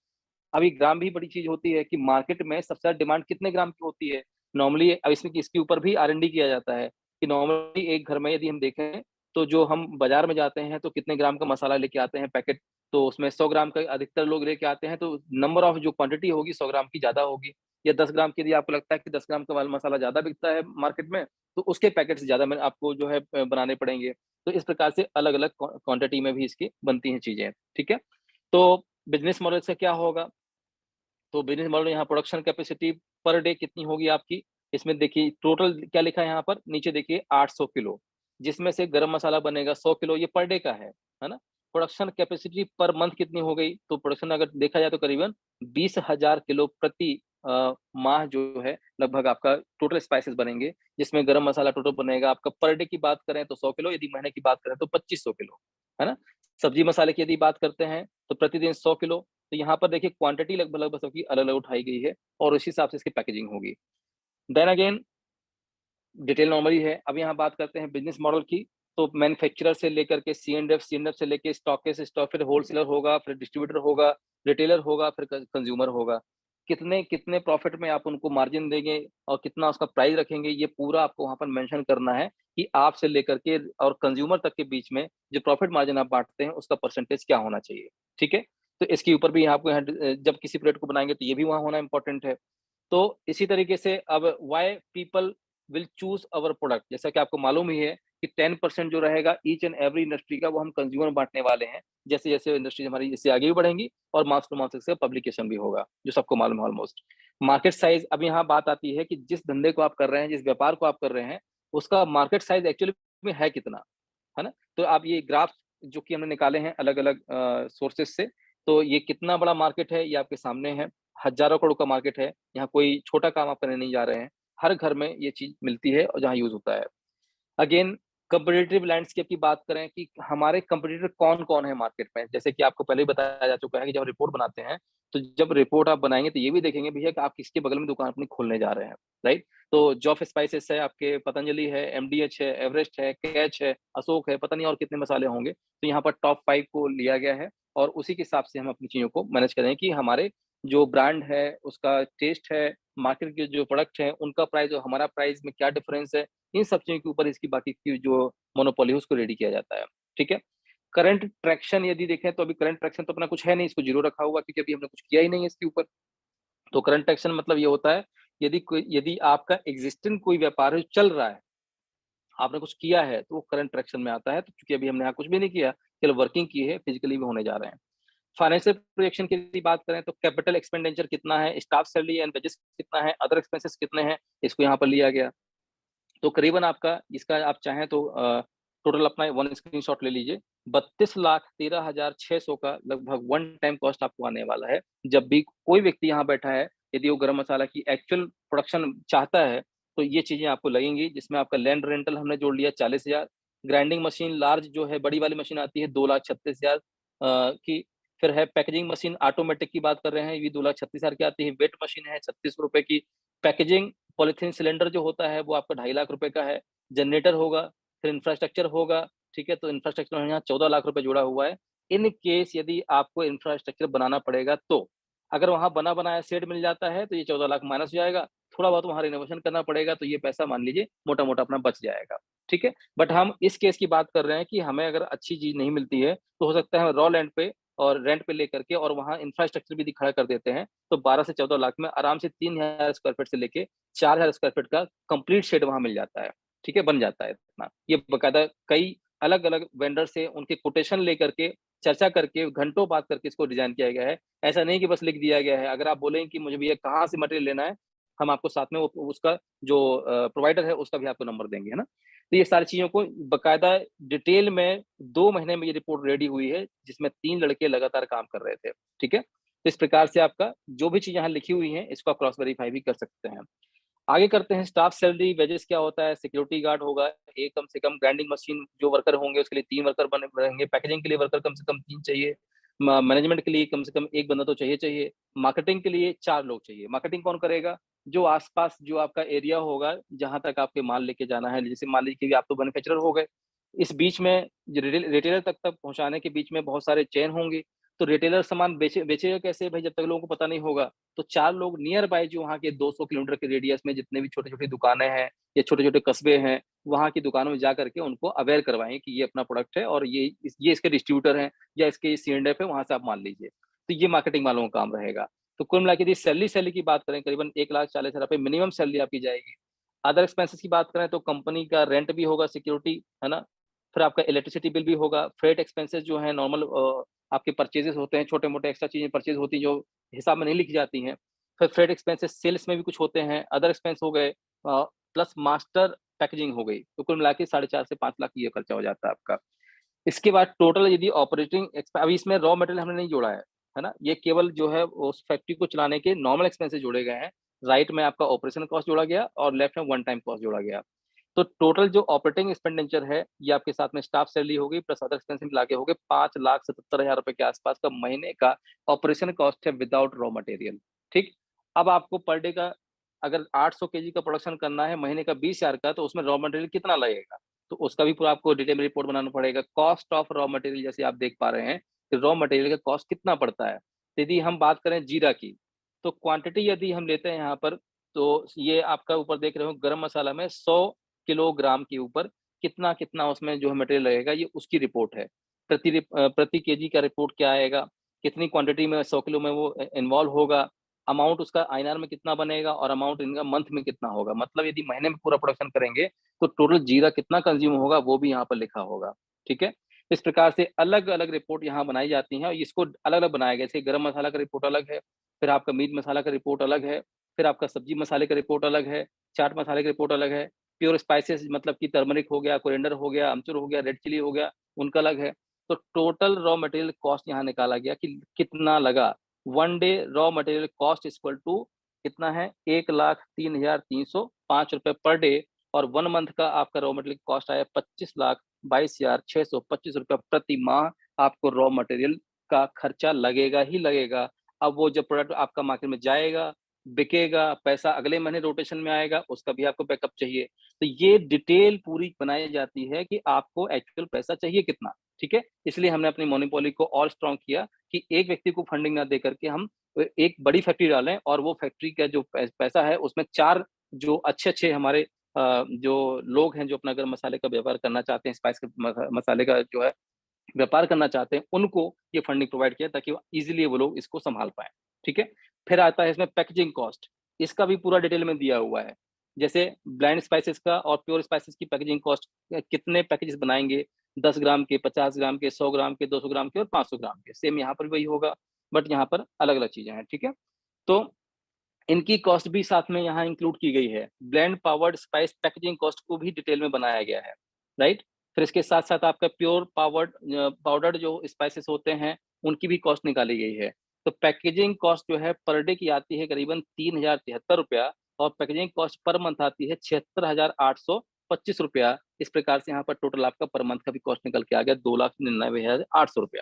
अभी ग्राम भी बड़ी चीज़ होती है कि मार्केट में सबसे ज़्यादा डिमांड कितने ग्राम की होती है। नॉर्मली अब इसमें इसके ऊपर भी R&D किया जाता है कि नॉर्मली एक घर में यदि हम देखें, तो जो हम बाज़ार में जाते हैं तो कितने ग्राम का मसाला लेके आते हैं पैकेट, तो उसमें 100 ग्राम का अधिकतर लोग लेके आते हैं, तो नंबर ऑफ जो क्वांटिटी होगी 100 ग्राम की ज़्यादा होगी या 10 ग्राम की यदि आपको लगता है कि 10 ग्राम का मसाला ज़्यादा बिकता है मार्केट में, तो उसके पैकेट्स ज़्यादा में आपको जो है बनाने पड़ेंगे। तो इस प्रकार से अलग-अलग क्वांटिटी में भी इसकी बनती हैं चीज़ें, ठीक है? तो बिज़नेस मॉडल से क्या होगा? तो बिज़नेस मॉडल यहाँ प्रोडक्शन कैपेसिटी पर डे कितनी होगी आपकी? इसमें देखिए टोटल क्या लिखा है यहाँ पर? नीचे देखिए 800 किलो, जिसमें से गरम मसाला बनेगा 100 किलो ये पर डे का है ना? प्रोडक्शन कैपेसिटी पर मंथ कितनी हो गई? तो प्रोडक्शन अगर देखा जाए तो करीबन 20,000 किलो प्रति माह जो है लगभग आपका टोटल स्पाइसेस बनेंगे, जिसमें गरम मसाला टोटल बनेगा आपका पर डे की बात करें तो 100 किलो, यदि महीने की बात करें तो 2500 किलो, है ना? सब्जी मसाले की यदि बात करते हैं, तो प्रतिदिन 100 किलो, तो यहाँ पर देखिए क्वांटिटी लगभग-लगभग सबकी अलग-अलग उठाई गई है और उसी हिसाब से इसकी पैकेजिंग होगी। देन अगेन डिटेल नॉर्मली है। अब यहाँ बात करते हैं बिज़नेस मॉडल की, तो मैन्युफैक्चरर से लेकर के सी एंड एफ से लेके स्टॉकिस्ट स्टॉक फिर होलसेलर होगा, फिर डिस्ट्रीब्यूटर होगा, रिटेलर होगा, फिर कंज्यूमर होगा। कितने कितने प्रॉफिट में आप उनको मार्जिन देंगे और कितना उसका प्राइस रखेंगे, ये पूरा आपको वहाँ पर मेंशन करना है कि आप से लेकर के और कंज्यूमर तक के बीच में जो प्रॉफिट मार्जिन आप बाँटते हैं, उसका परसेंटेज क्या होना चाहिए, ठीक है? तो इसके ऊपर भी आपको यहाँ जब किसी प्रोडक्ट को बनाएँगे तो ये भी वहाँ होना इम्पोर्टेंट है। तो इसी तरीके से अब why people will choose our product, जैसा कि आपको मालूम ही है कि 10% जो रहेगा ईच एंड एवरी इंडस्ट्री का वो हम कंज्यूमर में बाँटने वाले हैं। जैसे-जैसे इंडस्ट्री हमारी इससे आगे भी बढ़ेंगी और मास टू मास इसका पब्लिकेशन भी होगा, जो सबको मालूम है ऑलमोस्ट। मार्केट साइज़ अब यहाँ बात आती है कि जिस धंधे को आप कर रहे हैं, जिस व्यापार को आप कर रहे हैं, उसका मार्केट साइज़ एक्चुअली में है कितना, है ना? तो आप ये ग्राफ जो कि हमने निकाले हैं अलग-अलग सोर्सेज़ से, तो ये कितना बड़ा मार्केट है, ये आपके सामने है। हज़ारों करोड़ का मार्केट है, यहाँ कोई छोटा काम आप करने नहीं जा रहे हैं। हर घर में ये चीज मिलती है और जहाँ यूज होता है। अगेन कंपटीटिव लैंडस्केप की बात करें कि हमारे कंपटीटर कौन कौन है मार्केट में, जैसे कि आपको पहले ही बताया जा चुका है कि जब रिपोर्ट बनाते हैं तो जब रिपोर्ट आप बनाएंगे तो ये भी देखेंगे भैया कि आप किसके बगल में दुकान अपनी खोलने जा रहे हैं, राइट। तो जॉफ स्पाइसेस है, आपके पतंजलि है, एमडीएच है, एवरेस्ट है, कैच है, अशोक है, पता नहीं और कितने मसाले होंगे, तो यहाँ पर टॉप 5 को लिया गया है और उसी के हिसाब से हम अपनी चीजों को मैनेज करें कि हमारे जो ब्रांड है उसका टेस्ट है, मार्केट के जो प्रोडक्ट है उनका प्राइस और हमारा प्राइस में क्या डिफरेंस है, इन सब चीजों के ऊपर इसकी बाकी की जो मोनोपोली है उसको रेडी किया जाता है। ठीक है। करंट ट्रैक्शन यदि देखें तो अभी करंट ट्रैक्शन तो अपना कुछ है नहीं, इसको जीरो रखा हुआ क्योंकि अभी हमने कुछ किया ही नहीं है इसके ऊपर। तो करंट ट्रैक्शन मतलब ये होता है यदि आपका एग्जिस्टिंग कोई व्यापार है चल रहा है, आपने कुछ किया है तो वो करंट ट्रैक्शन में आता है। तो चूंकि अभी हमने यहाँ कुछ भी नहीं किया, केवल वर्किंग की है, फिजिकली भी होने जा रहे हैं। फाइनेंशियल प्रोजेक्शन की यदि बात करें तो कैपिटल एक्सपेंडिचर कितना है, स्टाफ सैलरी एंड वेजेस कितना है, अदर एक्सपेंसेस कितने हैं, इसको यहाँ पर लिया गया। तो करीबन आपका इसका आप चाहें तो टोटल अपना वन स्क्रीनशॉट ले लीजिए। 32,13,600 का लगभग वन टाइम कॉस्ट आपको आने वाला है। जब भी कोई व्यक्ति यहाँ बैठा है, यदि वो गरम मसाला की एक्चुअल प्रोडक्शन चाहता है तो ये चीजें आपको लगेंगी, जिसमें आपका लैंड रेंटल हमने जोड़ लिया 40,000, ग्राइंडिंग मशीन लार्ज जो है बड़ी वाली मशीन आती है 2,36,000 की। फिर है पैकेजिंग मशीन ऑटोमेटिक की बात कर रहे हैं, ये 2,36,000 की आती है। वेट मशीन है 36 रुपए की। पैकेजिंग पॉलिथीन सिलेंडर जो होता है वो आपका 2.5 लाख रुपए का है। जनरेटर होगा, फिर इंफ्रास्ट्रक्चर होगा, ठीक है। तो इंफ्रास्ट्रक्चर यहाँ 14 लाख रुपए जुड़ा हुआ है। इन केस यदि आपको इंफ्रास्ट्रक्चर बनाना पड़ेगा तो अगर वहां बना बनाया शेड मिल जाता है तो ये 14 लाख माइनस हो जाएगा। थोड़ा बहुत वहां रिनोवेशन करना पड़ेगा तो ये पैसा मान लीजिए मोटा मोटा अपना बच जाएगा। ठीक है। बट हम इस केस की बात कर रहे हैं कि हमें अगर अच्छी चीज नहीं मिलती है तो हो सकता है हम रॉ लैंड पे और रेंट पे लेकर के और वहां इंफ्रास्ट्रक्चर भी खड़ा कर देते हैं, तो 12 से 14 लाख में आराम से 3,000 स्क्वायर फीट से लेके 4,000 स्क्वायर फीट का कंप्लीट शेड वहां मिल जाता है। ठीक है, बन जाता है इतना। ये बकायदा कई अलग अलग वेंडर से उनके कोटेशन लेकर के चर्चा करके घंटों बात करके इसको डिजाइन किया गया है। ऐसा नहीं कि बस लिख दिया गया है। अगर आप बोलें कि मुझे भैया कहाँ से मटेरियल लेना है, हम आपको साथ में उसका जो प्रोवाइडर है उसका भी आपको नंबर देंगे, है ना। तो ये सारी चीजों को बकायदा डिटेल में 2 महीने में ये रिपोर्ट रेडी हुई है, जिसमें 3 लड़के लगातार काम कर रहे थे। ठीक है। तो इस प्रकार से आपका जो भी चीज यहाँ लिखी हुई है इसको आप क्रॉस वेरीफाई भी कर सकते हैं। आगे करते हैं स्टाफ सैलरी वेजेस क्या होता है। सिक्योरिटी गार्ड होगा एक, कम से कम ग्राइंडिंग मशीन जो वर्कर होंगे उसके लिए 3 वर्कर बने रहेंगे। पैकेजिंग के लिए वर्कर कम से कम 3 चाहिए। मैनेजमेंट के लिए कम से कम एक बंदा तो चाहिए। मार्केटिंग के लिए 4 लोग चाहिए। मार्केटिंग कौन करेगा? जो आसपास जो आपका एरिया होगा जहां तक आपके माल लेके जाना है, जैसे मान लीजिए कि आप तो मैन्युफैक्चरर हो गए, इस बीच में रिटेलर तक तक पहुंचाने के बीच में बहुत सारे चेन होंगे। तो रिटेलर सामान बेचेगा कैसे भाई, जब तक लोगों को पता नहीं होगा। तो 4 लोग नियर बाय जो वहाँ के 200 किलोमीटर के रेडियस में जितने भी छोटी छोटी दुकानें हैं या छोटे छोटे कस्बे हैं, वहाँ की दुकानों में जा करके उनको अवेयर करवाएं कि ये अपना प्रोडक्ट है और ये इसके डिस्ट्रीब्यूटर हैं या इसके C&F है, वहां से आप मान लीजिए। तो ये मार्केटिंग वालों का काम रहेगा। तो कुल मिला के यदि सैलरी की बात करें, करीबन 1,40,000 रुपये मिनिमम सैलरी आपकी जाएगी। अदर एक्सपेंसेस की बात करें तो कंपनी का रेंट भी होगा, सिक्योरिटी है ना। फिर आपका इलेक्ट्रिसिटी बिल भी होगा। फ्रेट एक्सपेंसेस जो है नॉर्मल आपके परचेजेस होते हैं, छोटे मोटे एक्स्ट्रा चीजें परचेज होती हैं जो हिसाब में नहीं लिखी जाती हैं। फिर फ्रेट एक्सपेंसेस सेल्स में भी कुछ होते हैं। अदर एक्सपेंस हो गए प्लस मास्टर पैकेजिंग हो गई। तो कुल मिला के 4.5 से 5 लाख ये खर्चा हो जाता है आपका। इसके बाद टोटल यदि ऑपरेटिंग अभी इसमें रॉ मटेरियल हमने नहीं जोड़ा है ना। ये केवल जो है उस फैक्ट्री को चलाने के नॉर्मल एक्सपेंसेस जोड़े गए हैं। राइट में आपका ऑपरेशन कॉस्ट जोड़ा गया और लेफ्ट में वन टाइम कॉस्ट जोड़ा गया। तो टोटल जो ऑपरेटिंग एक्सपेंडिचर है ये आपके साथ में स्टाफ सैलरी होगी प्लस अदर एक्सपेंस मिला के हो गए 5,77,000 रुपए के आसपास का महीने का ऑपरेशन कॉस्ट है विदाउट रॉ मटेरियल। ठीक। अब आपको पर डे का अगर 800 केजी का प्रोडक्शन करना है महीने का 20,000 का, तो उसमें रॉ मटेरियल कितना लगेगा, तो उसका भी पूरा आपको डिटेल में रिपोर्ट बनाना पड़ेगा। कॉस्ट ऑफ रॉ मटेरियल जैसे आप देख पा रहे हैं कि रॉ मटेरियल का कॉस्ट कितना पड़ता है। तो यदि हम बात करें जीरा की, तो क्वांटिटी यदि हम लेते हैं यहाँ पर, तो ये आपका ऊपर देख रहे हो गरम मसाला में 100 किलोग्राम के ऊपर कितना कितना उसमें जो है मटेरियल लगेगा, ये उसकी रिपोर्ट है। प्रति केजी का रिपोर्ट क्या आएगा, कितनी क्वांटिटी में 100 किलो में वो इन्वॉल्व होगा, अमाउंट उसका आईएनआर में कितना बनेगा और अमाउंट इनका मंथ में कितना होगा। मतलब यदि महीने में पूरा प्रोडक्शन करेंगे तो टोटल जीरा कितना कंज्यूम होगा वो भी यहाँ पर लिखा होगा। ठीक है। इस प्रकार से अलग अलग रिपोर्ट यहाँ बनाई जाती हैं और इसको अलग अलग बनाया गया। जैसे गरम मसाला का रिपोर्ट अलग है, फिर आपका मीट मसाला का रिपोर्ट अलग है, फिर आपका सब्जी मसाले का रिपोर्ट अलग है, चाट मसाले का रिपोर्ट अलग है, प्योर स्पाइसेस मतलब कि टर्मरिक हो गया, कोरिएंडर हो गया, अमचूर हो गया, रेड चिली हो गया, उनका अलग है। तो टोटल रॉ मटेरियल कॉस्ट यहाँ निकाला गया कि कितना लगा। One day raw material cost equal to कितना है, 1,03,300 ₹5 पर डे और 1 मंथ का आपका रॉ मटेरियल कॉस्ट आया ₹25,22,625 प्रति माह आपको रॉ मटेरियल का खर्चा लगेगा ही लगेगा। अब वो जब प्रोडक्ट आपका मार्केट में जाएगा, बिकेगा, पैसा अगले महीने रोटेशन में आएगा, उसका भी आपको बैकअप चाहिए। तो ये डिटेल पूरी बनाई जाती है कि आपको एक्चुअल पैसा चाहिए कितना, ठीक है? इसलिए हमने अपनी मोनोपोली को और स्ट्रॉन्ग किया कि एक व्यक्ति को फंडिंग ना दे करके हम एक बड़ी फैक्ट्री डालें और वो फैक्ट्री का जो पैसा है उसमें 4 जो अच्छे-अच्छे हमारे जो लोग हैं जो अपना गरम मसाले का व्यापार करना चाहते हैं, स्पाइस के मसाले का जो है व्यापार करना चाहते हैं, उनको ये फंडिंग प्रोवाइड किया ताकि वो ईज़िली वो लोग इसको सँभाल पाएँ, ठीक है? फिर आता है इसमें पैकेजिंग कॉस्ट, इसका भी पूरा डिटेल में दिया हुआ है। जैसे ब्लेंड स्पाइसेस का और प्योर स्पाइसेस की पैकेजिंग कॉस्ट कितने पैकेजेस बनाएँगे, 10 ग्राम के, 50 ग्राम के, 100 ग्राम के, 200 ग्राम के और 500 ग्राम के। सेम यहाँ पर भी वही होगा, बट यहाँ पर अलग-अलग चीज़ें हैं, ठीक है? तो इनकी कॉस्ट भी साथ में यहाँ इंक्लूड की गई है। Blend powered spice packaging cost को भी डिटेल में बनाया गया है, राइट? फिर इसके साथ-साथ आपका प्योर पाउडर्ड जो स्पाइसेस होते हैं, उनकी भी कॉस्ट निकाली गई है। तो पैकेजिंग कॉस्ट जो है पर डे की आती है करीबन ₹3073 और पैकेजिंग कॉस्ट पर मंथ आती है ₹76,825। इस प्रकार से यहाँ पर टोटल आपका पर मंथ का भी कॉस्ट निकल के आ गया ₹2,99,800,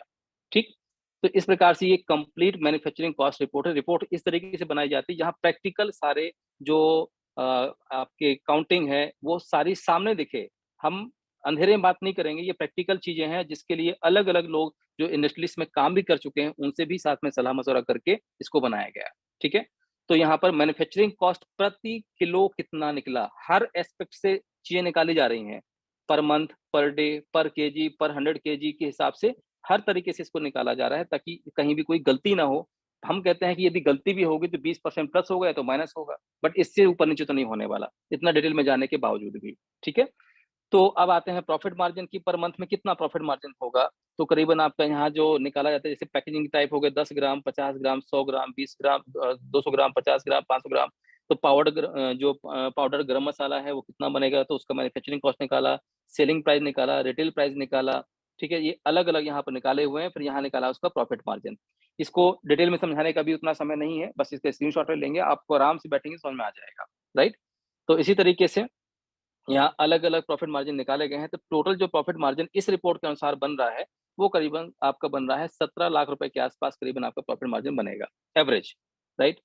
ठीक? तो इस प्रकार से ये कंप्लीट मैन्युफैक्चरिंग कॉस्ट रिपोर्ट है। रिपोर्ट इस तरीके से बनाई जाती है जहाँ प्रैक्टिकल सारे जो आपके काउंटिंग है वो सारी सामने दिखे। हम अंधेरे में बात नहीं करेंगे, ये प्रैक्टिकल चीज़ें हैं जिसके लिए अलग-अलग लोग जो इंडस्ट्रीज़ में काम भी कर चुके हैं, उनसे भी साथ में सलाह-मशवरा करके इसको बनाया गया है। ठीक है? तो यहाँ पर मैन्युफैक्चरिंग कॉस्ट प्रति किलो कितना निकला, हर एस्पेक्ट से चीज़ें निकाली जा रही हैं। पर मंथ, पर डे, पर केजी, पर 100 केजी के हिसाब से हर तरीके से इसको निकाला जा रहा है ताकि कहीं भी कोई गलती ना हो। हम कहते हैं कि यदि गलती भी होगी तो 20% प्लस होगा या तो माइनस होगा, बट इससे ऊपर-नीचे तो नहीं होने वाला, इतना डिटेल में जानने के बावजूद भी। ठीक है? तो अब आते हैं प्रॉफिट मार्जिन की, पर मंथ में कितना प्रॉफिट मार्जिन होगा? तो करीबन आपका यहाँ जो निकाला जाता है जैसे पैकेजिंग टाइप हो गए 10 ग्राम, 50 ग्राम, 100 ग्राम, 20 ग्राम 200 ग्राम, 50 ग्राम, 500 ग्राम। तो पाउडर गरम मसाला है वो कितना बनेगा तो उसका मैन्युफैक्चरिंग कॉस्ट निकाला, सेलिंग प्राइस निकाला, रिटेल प्राइस निकाला, ठीक है? ये अलग-अलग यहाँ पर निकाले हुए हैं, फिर यहाँ निकाला उसका प्रॉफिट मार्जिन। इसको डिटेल में समझाने का भी उतना समय नहीं है, बस इसका स्क्रीनशॉट ले लेंगे, आपको आराम से बैठेंगे समझ में आ जाएगा, राइट? तो इसी तरीके से यहाँ अलग-अलग प्रॉफिट मार्जिन निकाले गए हैं, तो टोटल जो प्रॉफिट मार्जिन इस रिपोर्ट के अनुसार बन रहा है, वो करीबन आपका बन रहा है 17 लाख रुपए के आस-पास करीबन आपका प्रॉफिट मार्जिन बनेगा, एवरेज, राइट?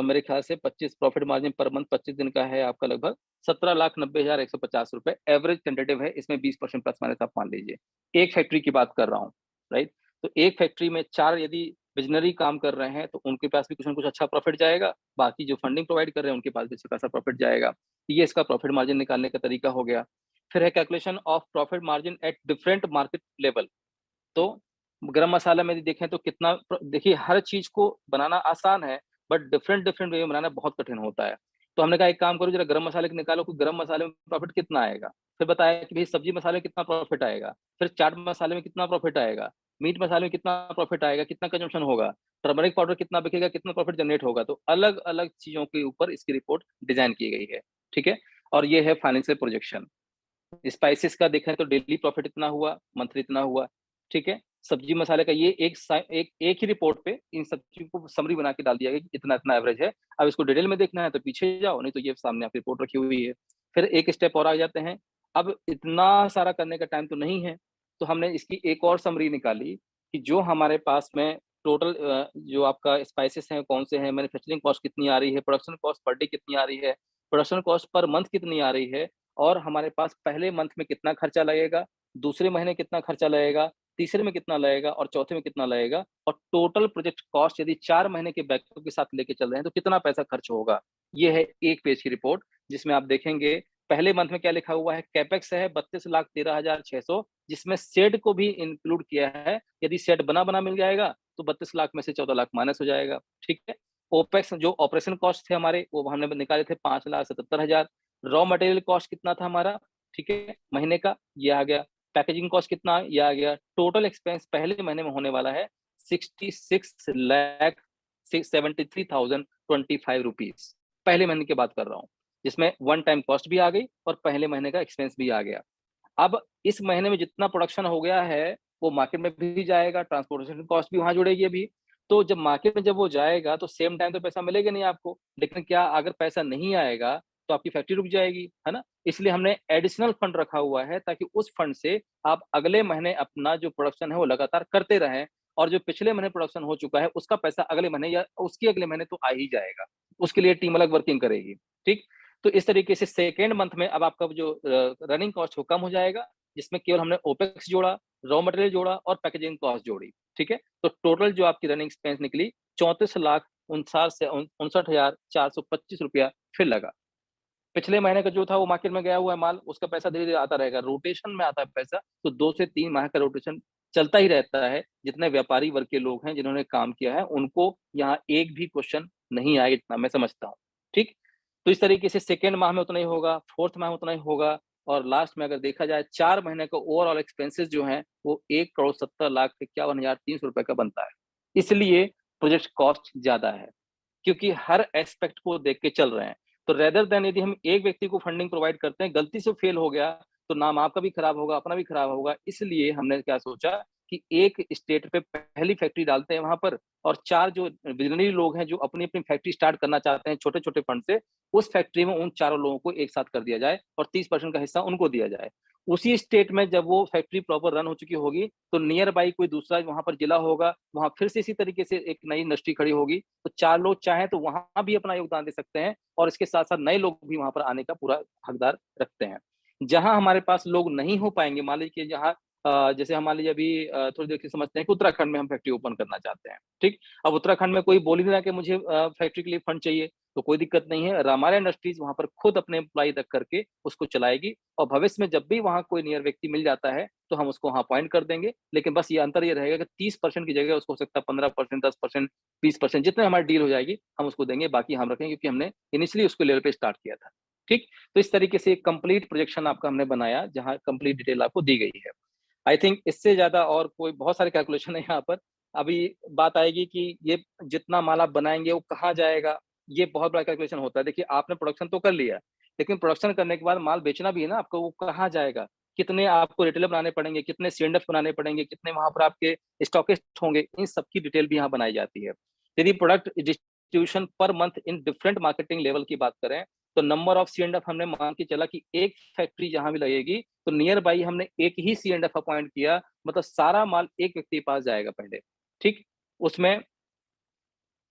मेरे ख्याल से 25 प्रॉफिट मार्जिन पर मंथ 25 दिन का है आपका लगभग ₹17,90,150 एवरेज टेंटेटिव है, इसमें 20% प्लस माइनस आप मान लीजिए। एक फैक्ट्री की बात कर रहा हूँ, राइट? तो एक फैक्ट्री में 4 यदि विज़नरी काम कर रहे हैं, तो उनके पास भी कुछ न कुछ अच्छा प्रॉफिट जाएगा, बाकी जो फंडिंग प्रोवाइड कर रहे हैं, उनके पास भी अच्छा खासा प्रॉफिट जाएगा। ये इसका प्रॉफिट मार्जिन निकालने का तरीका हो गया। फिर है calculation of profit margin at different market level. तो गरम मसाला में यदि देखें तो कितना देखिए हर चीज़ को बनाना आसान है, बट डिफरेंट डिफरेंट वे में बनाना बहुत कठिन होता है। तो हमने कहा एक काम करो ज़रा गरम मसाले को निकालो कि गरम मसाले में प्रॉफिट कितना आएगा? फिर बताया कि भई सब्ज़ी मसाले में कितना प्रॉफिट आएगा? फिर चाट मसाले में कितना प्रॉफिट आएगा? मीट मसाले में कितना प्रॉफिट आएगा? कितना कंजम्पशन होगा? टर्मरिक पाउडर कितना बिकेगा? कितना प्रॉफिट जनरेट होगा? तो अलग-अलग चीज़ों के ऊपर इसकी रिपोर्ट डिज़ाइन की गई है। ठीक है? और ये है फाइनेंशियल प्रोजेक्शन। स्पाइसेस का देखें तो डेली प्रॉफिट इतना हुआ, मंथली इतना हुआ, ठीक है? सब्जी मसाले का ये एक ही रिपोर्ट पे इन सब चीज़ों को समरी बना के डाल दिया गया कि इतना-इतना एवरेज है। अब इसको डिटेल में देखना है तो पीछे जाओ, नहीं तो ये सामने आपकी रिपोर्ट रखी हुई है। फिर एक स्टेप और आ जाते हैं, अब इतना सारा करने का टाइम तो नहीं है, तो हमने इसकी एक और समरी निकाली कि जो हमारे पास में टोटल जो आपका स्पाइसेस हैं, कौन से हैं, मैन्युफैक्चरिंग कॉस्ट कितनी आ रही है, प्रोडक्शन कॉस्ट पर डे कितनी आ रही है, प्रोडक्शन कॉस्ट पर मंथ कितनी आ रही है और हमारे पास पहले मंथ में कितना खर्चा लगेगा, दूसरे महीने कितना खर्चा लगेगा, तीसरे में कितना लगेगा और चौथे में कितना लगेगा और टोटल प्रोजेक्ट कॉस्ट यदि 4 महीने के बैकअप के साथ लेके चल रहे हैं, तो कितना पैसा खर्च होगा? ये है 1 पेज की रिपोर्ट, जिसमें आप देखेंगे पहले मंथ में क्या लिखा हुआ है, कैपेक्स है 32,13,600 जिसमें शेड को भी इंक्लूड किया है। यदि शेड बना-बना मिल जाएगा, तो 32 लाख में से 14 लाख माइनस हो जाएगा, ठीक है? ओपेक्स जो ऑपरेशन कॉस्ट थे हमारे, वो हमने निकाले थे 5,77,000 रॉ मटेरियल कॉस्ट कितना था हमारा, ठीक है, महीने का, ये आ गया। पैकेजिंग कॉस्ट कितना, ये आ गया। टोटल एक्सपेंस पहले महीने में होने वाला है 66,73,025 रुपीज़। पहले महीने की बात कर रहा हूँ, जिसमें वन टाइम कॉस्ट भी आ गई और पहले महीने का एक्सपेंस भी आ गया। अब इस महीने में जितना प्रोडक्शन हो गया है, वो मार्केट में भी जाएगा, ट्रांसपोर्टेशन कॉस्ट भी वहाँ जुड़ेगी अभी। तो जब मार्केट में जब वो जाएगा, तो सेम टाइम तो पैसा मिलेगा नहीं आपको। लेकिन क्या अगर पैसा नहीं आएगा, तो आपकी फैक्ट्री रुक जाएगी, है ना? इसलिए हमने एडिशनल फंड रखा हुआ है ताकि उस फंड से आप अगले महीने अपना जो प्रोडक्शन है वो लगातार करते रहें और जो पिछले महीने प्रोडक्शन हो चुका है उसका पैसा अगले महीने या उसके अगले महीने तो आ ही जाएगा। उसके लिए टीम अलग वर्किंग करेगी, ठीक? तो इस तरीके से सेकंड मंथ में अब आपका जो रनिंग कॉस्ट वो कम हो जाएगा, जिसमें केवल हमने ओपेक्स जोड़ा, रॉ मटेरियल जोड़ा और पैकेजिंग कॉस्ट जोड़ी, ठीक है? तो टोटल जो आपकी रनिंग एक्सपेंस निकली 34,59,425 रुपया फिर लगा। पिछले महीने का जो था वो मार्केट में गया हुआ है माल, उसका पैसा धीरे-धीरे आता रहेगा, रोटेशन में आता है पैसा, तो 2 से 3 माह का रोटेशन चलता ही रहता है। जितने व्यापारी वर्ग के लोग हैं, जिन्होंने काम किया है, उनको यहाँ एक भी क्वेश्चन नहीं आएगा, इतना मैं समझता हूँ, ठीक? तो इस तरीके से सेकंड माह में उतना ही होगा, फोर्थ माह में उतना ही होगा और लास्ट में अगर देखा जाए 4 महीने का ओवरऑल एक्सपेंसेस जो हैं, वो 1,70,51,300 रुपए का बनता है। इसलिए प्रोजेक्ट कॉस्ट ज़्यादा है। क्योंकि हर एस्पेक्ट को देख के चल रहे हैं। तो रेदर देन यदि हम एक व्यक्ति को फंडिंग प्रोवाइड करते हैं, गलती से फेल हो गया, तो नाम आपका भी खराब होगा, अपना भी खराब होगा। इसलिए हमने क्या सोचा कि एक स्टेट पे पहली फैक्ट्री डालते हैं वहाँ पर और 4 जो विज़नरी लोग हैं, जो अपनी-अपनी फैक्ट्री स्टार्ट करना चाहते हैं छोटे-छोटे फंड से, उस फैक्ट्री में उन चारों लोगों को एक साथ कर दिया जाए और 30% का हिस्सा उनको दिया जाए। उसी स्टेट में जब वो फैक्ट्री प्रॉपर रन हो चुकी होगी, तो नियर बाय कोई दूसरा वहाँ पर जिला होगा, वहाँ फिर से इसी तरीके से एक नई इंडस्ट्री खड़ी होगी। तो 4 लोग चाहें तो वहाँ भी अपना योगदान दे सकते हैं और इसके साथ-साथ नए लोग भी वहाँ पर आने का पूरा हकदार रखते हैं। जहाँ हमारे पास लोग नहीं हो पाएँगे, मान लीजिए कि जहाँ जैसे हम मान लीजिए अभी थोड़ी देर से समझते हैं कि उत्तराखंड में हम फैक्ट्री ओपन करना चाहते हैं, ठीक? अब उत्तराखंड में कोई बोल ही ना कि मुझे फैक्ट्री के लिए फंड चाहिए, तो कोई दिक्कत नहीं है। रामायण इंडस्ट्रीज़ वहाँ पर खुद अपने एम्प्लॉयी रख करके उसको चलाएगी और भविष्य में जब भी वहाँ कोई नियर व्यक्ति मिल जाता है, तो हम उसको वहाँ अपॉइंट कर देंगे। लेकिन बस ये अंतर ये रहेगा कि 30% की जगह उसको हो सकता है 15%, 10%, 20% जितने हमारी डील हो जाएगी, हम उसको देंगे, बाकी हम रखेंगे क्योंकि हमने इनिशियली उसके लेवल पे स्टार्ट किया था। ठीक? तो इस तरीके से एक कंप्लीट प्रोजेक्शन आपका हमने बनाया, जहाँ कंप्लीट डिटेल आपको दी गई है। आई थिंक इससे ज़्यादा और कोई बहुत सारे कैलकुलेशन है यहाँ पर। अभी बात आएगी कि ये जितना माल आप बनाएँगे वो कहाँ जाएगा? ये बहुत बड़ा कैलकुलेशन होता है। देखिए आपने प्रोडक्शन तो कर लिया, लेकिन प्रोडक्शन करने के बाद माल बेचना भी है ना आपको, वो कहाँ जाएगा? कितने आपको रिटेलर बनाने पड़ेंगे, कितने सी-एंड-एफ बनाने पड़ेंगे, कितने वहाँ पर आपके स्टॉकिस्ट होंगे, इन सब की डिटेल भी यहाँ बनाई जाती है। यदि product distribution per month in different marketing level की बात करें, तो नंबर ऑफ सी-एंड-एफ हमने मान के चला कि एक फैक्ट्री जहाँ भी लगेगी, तो नियर बाय हमने एक ही सी-एंड-एफ अपॉइंट किया, मतलब सारा माल एक व्यक्ति के पास जाएगा पहले, ठीक? उसमें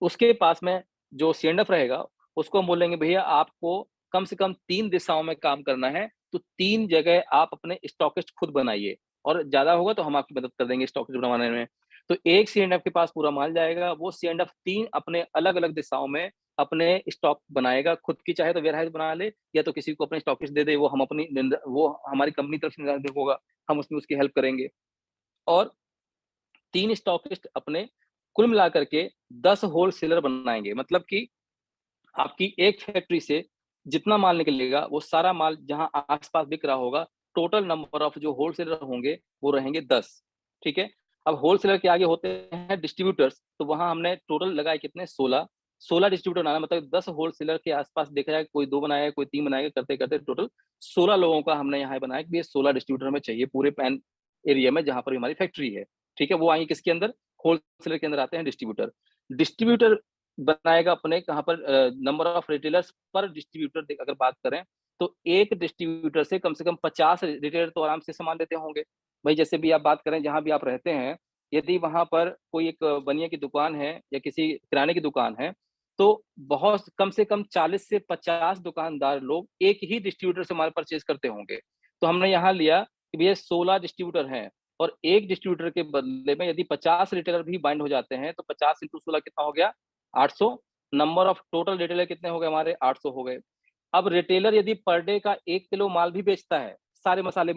उसके पास में जो सी-एंड-एफ रहेगा, उसको हम बोलेंगे भैया आपको कम से कम 3 दिशाओं में काम करना है, तो 3 जगह आप अपने स्टॉकिस्ट खुद बनाइए और ज़्यादा होगा तो हम आपकी मदद कर देंगे स्टॉकिस्ट बनवाने में। तो एक सी-एंड-एफ के पास पूरा माल जाएगा, वो सी-एंड-एफ 3 अपने अलग-अलग दिशाओं में अपने स्टॉक बनाएगा, खुद की चाहे तो वेयरहाउस बना ले या तो किसी को अपने स्टॉकिस्ट दे दे, वो हम अपनी वो हमारी कंपनी तरफ से निर्धारित होगा, हम उसमें उसकी हेल्प करेंगे। और 3 स्टॉकिस्ट अपने कुल मिलाकर के 10 होलसेलर बनाएँगे। मतलब कि आपकी एक फैक्ट्री से जितना माल निकलेगा, वो सारा माल जहाँ आस-पास बिक रहा होगा, टोटल नंबर ऑफ जो होलसेलर होंगे, वो रहेंगे 10, ठीक है? अब होलसेलर के आगे होते हैं डिस्ट्रीब्यूटर्स, तो वहाँ हमने टोटल लगाए कितने 16, 16 डिस्ट्रीब्यूटर बनाना मतलब 10 होलसेलर के आस-पास देखा जाए, कोई 2 बनाएगा, कोई 3 बनाएगा, करते-करते टोटल 16 लोगों का हमने यहाँ बनाया कि ये 16 डिस्ट्रीब्यूटर हमें चाहिए पूरे पैन एरिया में जहाँ पर हमारी फैक्ट्री है, ठीक है? वो आएँगे किसके अंदर? होलसेलर के अंदर आते हैं डिस्ट्रीब्यूटर। डिस्ट्रीब्यूटर बनाएगा अपने कहाँ पर नंबर ऑफ रिटेलर्स पर डिस्ट्रीब्यूटर अगर बात करें, तो एक डिस्ट्रीब्यूटर से कम 50 रिटेलर तो आराम से सामान लेते होंगे। भाई जैसे भी आप बात करें जहाँ भी आप रहते हैं, यदि वहाँ पर कोई एक बनिया की दुकान है या किसी किराने की दुकान है, तो बहुत कम से कम 40 से 50 दुकानदार लोग एक ही डिस्ट्रीब्यूटर से माल परचेज़ करते होंगे। तो हमने यहाँ लिया कि भैया 16 डिस्ट्रीब्यूटर हैं और एक डिस्ट्रीब्यूटर के बदले में यदि 50 रिटेलर भी बाइंड हो जाते हैं, तो 50 इंटू 16 कितना हो गया? 800। नंबर ऑफ टोटल रिटेलर कितने हो गए हमारे? 800 हो गए। अब रिटेलर यदि पर डे का 1 किलो माल भी बेचता है, सारे मसाले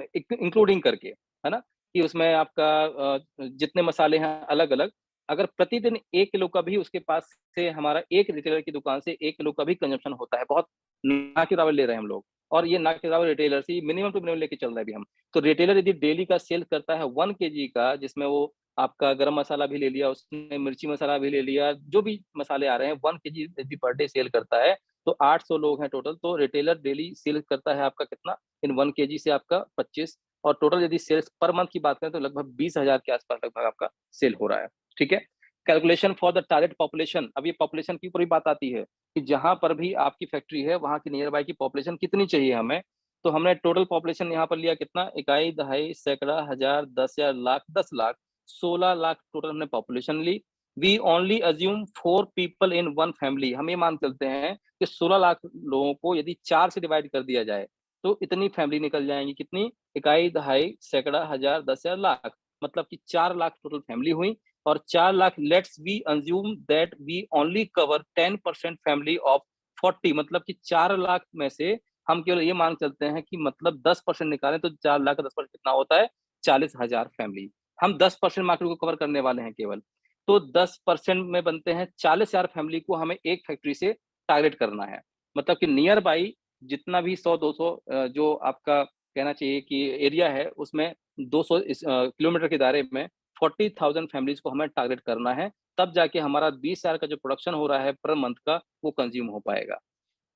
इंक्लूडिंग करके, है ना? कि उसमें आपका जितने मसाले हैं अलग-अलग, अगर प्रतिदिन 1 किलो का भी उसके पास से हमारा एक रिटेलर की दुकान से 1 किलो का भी कंजम्पशन होता है, बहुत ना के बराबर ले रहे हैं हम लोग और ये ना के बराबर रिटेलर से मिनिमम टू मिनिमम लेके चल रहे हैं अभी हम। तो रिटेलर यदि डेली का सेल करता है 1 केजी का, जिसमें वो आपका गरम मसाला भी ले लिया, उसने मिर्ची मसाला भी ले लिया, जो भी मसाले आ रहे हैं 1 केजी यदि पर डे सेल करता है, तो 800 लोग हैं टोटल, तो रिटेलर डेली सेल करता है आपका कितना? इन 1 केजी से आपका 25 और टोटल यदि सेल्स पर मंथ की बात करें तो लगभग 20,000 के आस-पास लगभग आपका सेल हो रहा है, ठीक है? Calculation for the target population. अब ये पॉपुलेशन की ऊपर भी बात आती है कि जहां पर भी आपकी फैक्ट्री है वहां की नियर बाय की पॉपुलेशन कितनी चाहिए हमें। तो हमने टोटल पॉपुलेशन यहाँ पर लिया कितना, इकाई, दहाई, सैकड़ा, हजार, 10,000, लाख, 10 लाख, 16 लाख टोटल हमने पॉपुलेशन ली। We only assume 4 people in one family. हम ये मान चलते हैं कि 16 लाख लोगों को यदि 4 से डिवाइड कर दिया जाए तो इतनी फैमिली निकल जाएंगी, कितनी, इकाई, दहाई, सैकड़ा, हजार, 10,000, लाख, मतलब कि 4 लाख टोटल फैमिली हुई। और 4 lakh, let's we assume that we only cover 10% family of 40, मतलब कि 4 लाख में से हम केवल ये मान चलते हैं कि मतलब 10% निकालें तो 4 लाख का 10% कितना होता है, 40,000 फैमिली। हम 10% मार्केट को कवर करने वाले हैं केवल। तो 10% में बनते हैं 40,000 फैमिली को हमें एक फैक्ट्री से टारगेट करना है। मतलब कि नियर बाई जितना भी 100-200 जो आपका कहना चाहिए कि एरिया है उसमें 200 किलोमीटर के दायरे में 40,000 फैमिलीज को हमें टारगेट करना है। तब जाके हमारा 20,000 का जो प्रोडक्शन हो रहा है पर मंथ का वो कंज्यूम हो पाएगा।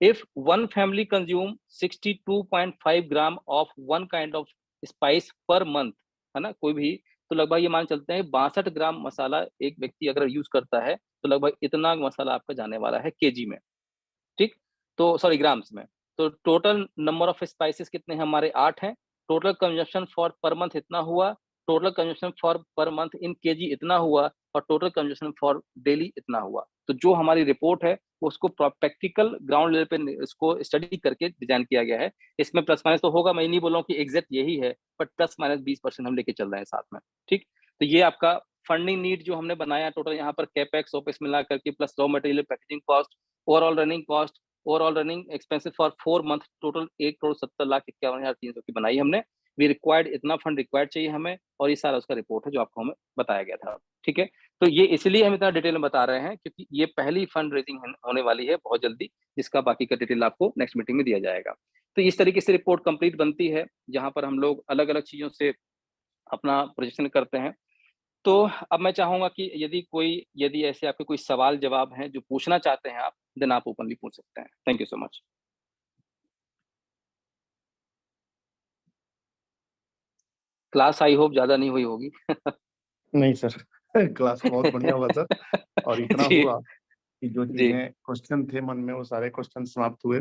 If one family consume 62.5 gram of one kind of spice per month, है ना, कोई भी, तो लगभग ये मान चलते हैं 62 ग्राम मसाला एक व्यक्ति अगर यूज करता है तो लगभग इतना मसाला आपका जाने वाला है केजी में। ठीक, तो सॉरी ग्राम्स में। तो टोटल नंबर ऑफ स्पाइसेस कितने हैं हमारे, 8 हैं। Total consumption for per month इतना हुआ। Total consumption for per month in KG इतना हुआ। और टोटल कंजप्शन फॉर डेली इतना हुआ। तो जो हमारी रिपोर्ट है उसको प्रैक्टिकल ग्राउंड लेवल पे इसको स्टडी करके डिजाइन किया गया है। इसमें प्लस माइनस तो होगा, मैं ये नहीं बोल रहा हूँ कि एग्जैक्ट यही है, बट प्लस माइनस 20% हम लेके चल रहे हैं साथ में। ठीक, तो ये आपका फंडिंग नीड जो हमने बनाया टोटल यहाँ पर कैपेक्स ओपेक्स मिला करके plus raw material, packaging cost, overall running cost, overall running expenses for 4 month total 1,70,51,300 की बनाई हमने। वी रिक्वायर्ड, इतना फंड रिक्वायर्ड चाहिए हमें, और ये सारा उसका रिपोर्ट है जो आपको हमें बताया गया था। ठीक है, तो ये इसलिए हम इतना डिटेल में बता रहे हैं क्योंकि ये पहली फंड रेजिंग होने वाली है बहुत जल्दी, जिसका बाकी का डिटेल आपको नेक्स्ट मीटिंग में दिया जाएगा। तो इस तरीके से रिपोर्ट कंप्लीट बनती है जहां पर हम लोग अलग अलग चीजों से अपना प्रोजेक्शन करते हैं। तो अब मैं चाहूंगा कि यदि ऐसे आपके कोई सवाल जवाब हैं जो पूछना चाहते हैं आप, देन आप ओपनली पूछ सकते हैं। Thank you so much. Class I hope ज्यादा नहीं हुई होगी। नहीं सर, क्लास बहुत बढ़िया हुआ सर। और इतना जी हुआ कि जो जी चीजें क्वेश्चन थे मन में वो सारे क्वेश्चन समाप्त हुए।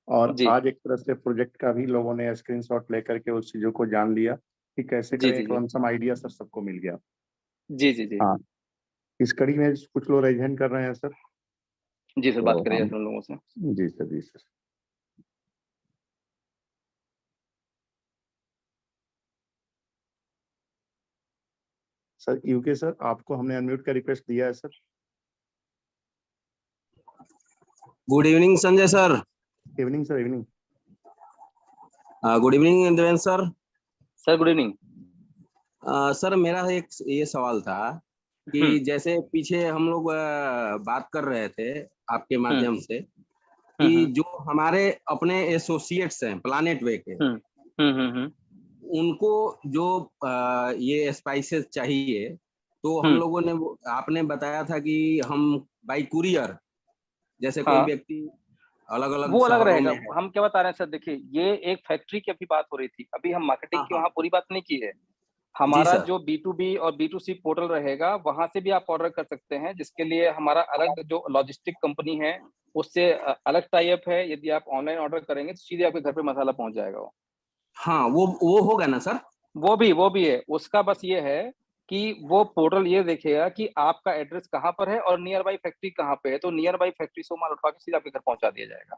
और जी आज एक तरह से प्रोजेक्ट का भी लोगों ने स्क्रीनशॉट लेकर के उस चीजों को जान लिया कि कैसे जी करें। जी एक जी लमसम आइडिया सर सबको मिल गया। जी जी जी हाँ, इस कड़ी में कुछ लोग रेज हैंड कर रहे हैं सर। जी सर, बात तो करिए हम, हम लोगों से। जी सर, जी सर। सर यूके सर, आपको हमने अनम्यूट का रिक्वेस्ट दिया है sir. Good evening Sanjay sir. Evening sir, evening. Good evening Devendra sir. Sir good evening. Sir मेरा एक ये सवाल था कि जैसे पीछे हम लोग बात कर रहे थे आपके हम्म माध्यम से कि हम्म जो हमारे अपने एसोसिएट्स हैं प्लानेट वे के, हम्म हम्म उनको जो ये स्पाइसेस चाहिए, तो हम हम्म लोगों ने आपने बताया था कि हम बाई कुरियर, जैसे कोई हाँ, व्यक्ति अलग अलग वो अलग शहरों रहेगा। में है। हम क्या बता रहे हैं सर, देखिए ये एक फैक्ट्री की अभी बात हो रही थी, अभी हम मार्केटिंग हाँ की हाँ। वहाँ पूरी बात नहीं की है। जी हमारा सर। जो B2B और B2C पोर्टल रहेगा वहां से भी आप ऑर्डर कर सकते हैं, जिसके लिए हमारा अलग जो लॉजिस्टिक कंपनी है उससे अलग टाई अप है। यदि आप ऑनलाइन ऑर्डर करेंगे तो सीधे आपके घर पे मसाला पहुंच जाएगा। हाँ, वो होगा ना सर। वो भी है, उसका बस ये है कि वो पोर्टल ये देखेगा कि आपका एड्रेस कहाँ पर है और नियर बाई फैक्ट्री कहाँ पे है, तो नियर बाई फैक्ट्री से माल उठवा के सीधे आपके घर पहुंचा दिया जाएगा।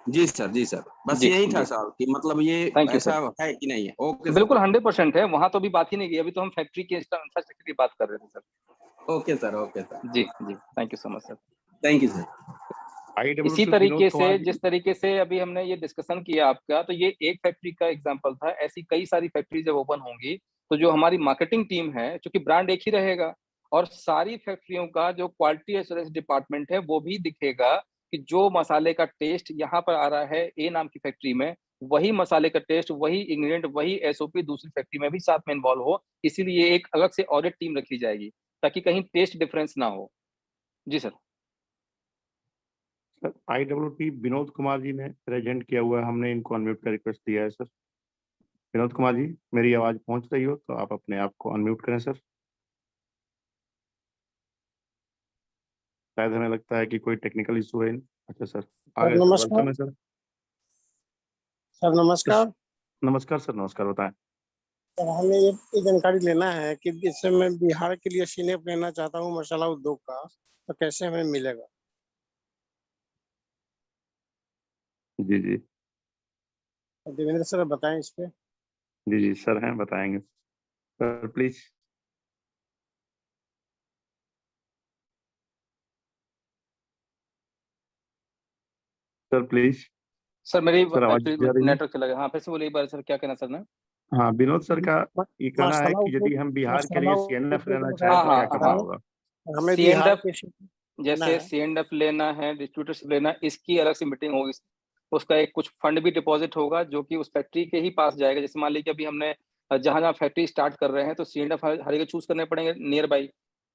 जी सर, जी सर, बस जी यही था जी, सर कि मतलब ये थैंक यू ऐसा सर। है कि नहीं है। Okay sir. बिल्कुल 100% है, वहां तो अभी बात ही नहीं की, अभी तो हम फैक्ट्री के इंफ्रास्ट्रक्चर की बात कर रहे थे sir. Okay sir, okay sir. जी जी, thank you so much sir. Thank you sir. इसी IWT विनोद तरीके से, कुमार जी। जिस तरीके से अभी हमने ये डिस्कशन किया आपका, तो ये एक फैक्ट्री का एग्जांपल था। ऐसी कई सारी फैक्ट्री जब ओपन होंगी तो जो हमारी मार्केटिंग टीम है, क्योंकि ब्रांड एक ही रहेगा, और सारी फैक्ट्रियों का जो क्वालिटी एश्योरेंस डिपार्टमेंट है वो भी दिखेगा कि जो मसाले का टेस्ट यहाँ पर आ रहा है ए नाम की फैक्ट्री में, वही मसाले का टेस्ट, वही इंग्रेडिएंट, वही SOP दूसरी फैक्ट्री में भी साथ में इन्वॉल्व हो। इसीलिए एक अलग से ऑडिट टीम रखी जाएगी ताकि कहीं टेस्ट डिफरेंस ना हो। जी sir. Sir IWT Vinod Kumar ji ने प्रेजेंट किया हुआ है, हमने इनको अनम्यूट का रिक्वेस्ट दिया है सर। विनोद कुमार जी, मेरी आवाज पहुंच रही हो तो आप अपने आप को अनम्यूट करें सर। शायद हमें लगता है कि कोई टेक्निकल इशू है। अच्छा सर, आ सर गए सर, नमस्कार। वेलकम है सर। सर नमस्कार। नमस्कार सर, नमस्कार, बताएं। सर हमें ये जानकारी लेना है कि जैसे मैं बिहार के लिए सीनेप लेना चाहता हूँ मसाला उद्योग का, तो कैसे हमें मिलेगा? जी जी। तो देवेंद्र सर बताएं इस पे। जी जी सर हैं, बताएंगे sir, please. Sir please. Sir मेरी सर आवाज जा रही है? नेटवर्क चला गया। हाँ फिर से बोलिए एक बार सर, क्या कहना सर ने? हाँ, विनोद सर का ये कहना है मसाला कि यदि उद्योग, हम बिहार के मसाला लिए सीएनएफ उद्योग लेना में चाहें हाँ तो हाँ क्या करना हाँ, होगा? हमें सी एंड बिहार एफ, के लेना जैसे है। सी एंड एफ लेना है, डिस्ट्रीब्यूटरशिप लेना है, इसकी अलग से मीटिंग होगी। उसका एक कुछ फंड भी डिपॉजिट होगा जो कि उस फैक्ट्री के ही पास जाएगा। जैसे मान लीजिए अभी हमने जहां जहां फैक्ट्री स्टार्ट कर रहे हैं तो सी एंड एफ हर जगह चूज करने पड़ेंगे नियर बाई।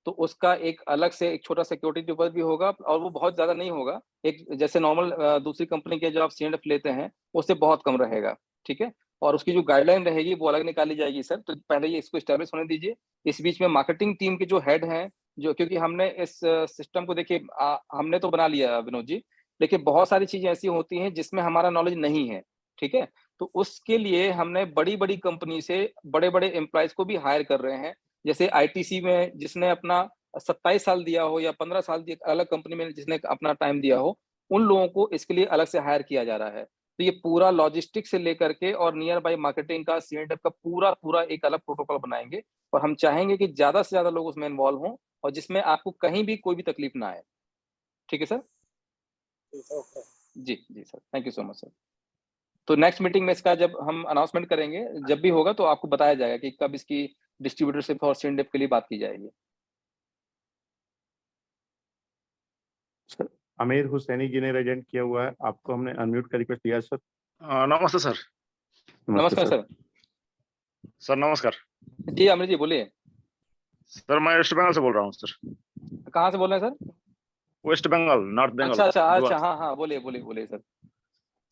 तो उसका एक अलग से एक छोटा सिक्योरिटी डिपॉजिट भी होगा, और वो बहुत ज्यादा नहीं होगा। एक जैसे नॉर्मल दूसरी कंपनी के जो आप सी एंड एफ लेते हैं उससे बहुत कम रहेगा। ठीक है। और उसकी जो गाइडलाइन रहेगी वो अलग निकाली जाएगी सर। तो पहले ये इसको स्टैब्लिश होने दीजिए। इस बीच में मार्केटिंग टीम के जो हेड हैं, जो, क्योंकि हमने इस सिस्टम को देखिए हमने तो बना लिया विनोद जी, लेकिन बहुत सारी चीजें ऐसी होती हैं जिसमें हमारा नॉलेज नहीं है। ठीक है। तो उसके लिए हमने बड़ी बड़ी कंपनी से बड़े बड़े एम्प्लॉयज को भी हायर कर रहे हैं। जैसे आईटीसी में जिसने अपना 27 साल दिया हो या 15 साल दिया, अलग कंपनी में जिसने अपना टाइम दिया हो, उन लोगों को इसके लिए अलग से हायर किया जा रहा है। तो ये पूरा लॉजिस्टिक से लेकर के और नियर बाई मार्केटिंग का, सीएंडएफ का पूरा पूरा एक अलग प्रोटोकॉल बनाएंगे। और हम चाहेंगे कि ज्यादा से ज्यादा लोग उसमें इन्वॉल्व हों, और जिसमें आपको कहीं भी कोई भी तकलीफ ना आए। ठीक है सर? जी जी sir, thank you so much sir. तो नेक्स्ट मीटिंग में इसका जब हम अनाउंसमेंट करेंगे, जब भी होगा तो आपको बताया जाएगा कि कब इसकी डिस्ट्रीब्यूटरशिप और सीएनडीएफ के लिए बात की जाएगी। सर आमिर हुसैनी जी ने रेजेंट किया हुआ है, आपको हमने अनम्यूट का रिक्वेस्ट दिया है सर। नमस्ते सर। नमस्ते नमस्कार सर। सर। सर नमस्कार। जी अमृत जी बोलिए। सर मैं वेस्ट बंगाल से बोल रहा हूँ सर। कहाँ से बोल रहे हैं sir? West Bengal, north Bengal. अच्छा अच्छा अच्छा, डुवर्स। हाँ हाँ, बोलिए बोलिए बोलिए सर।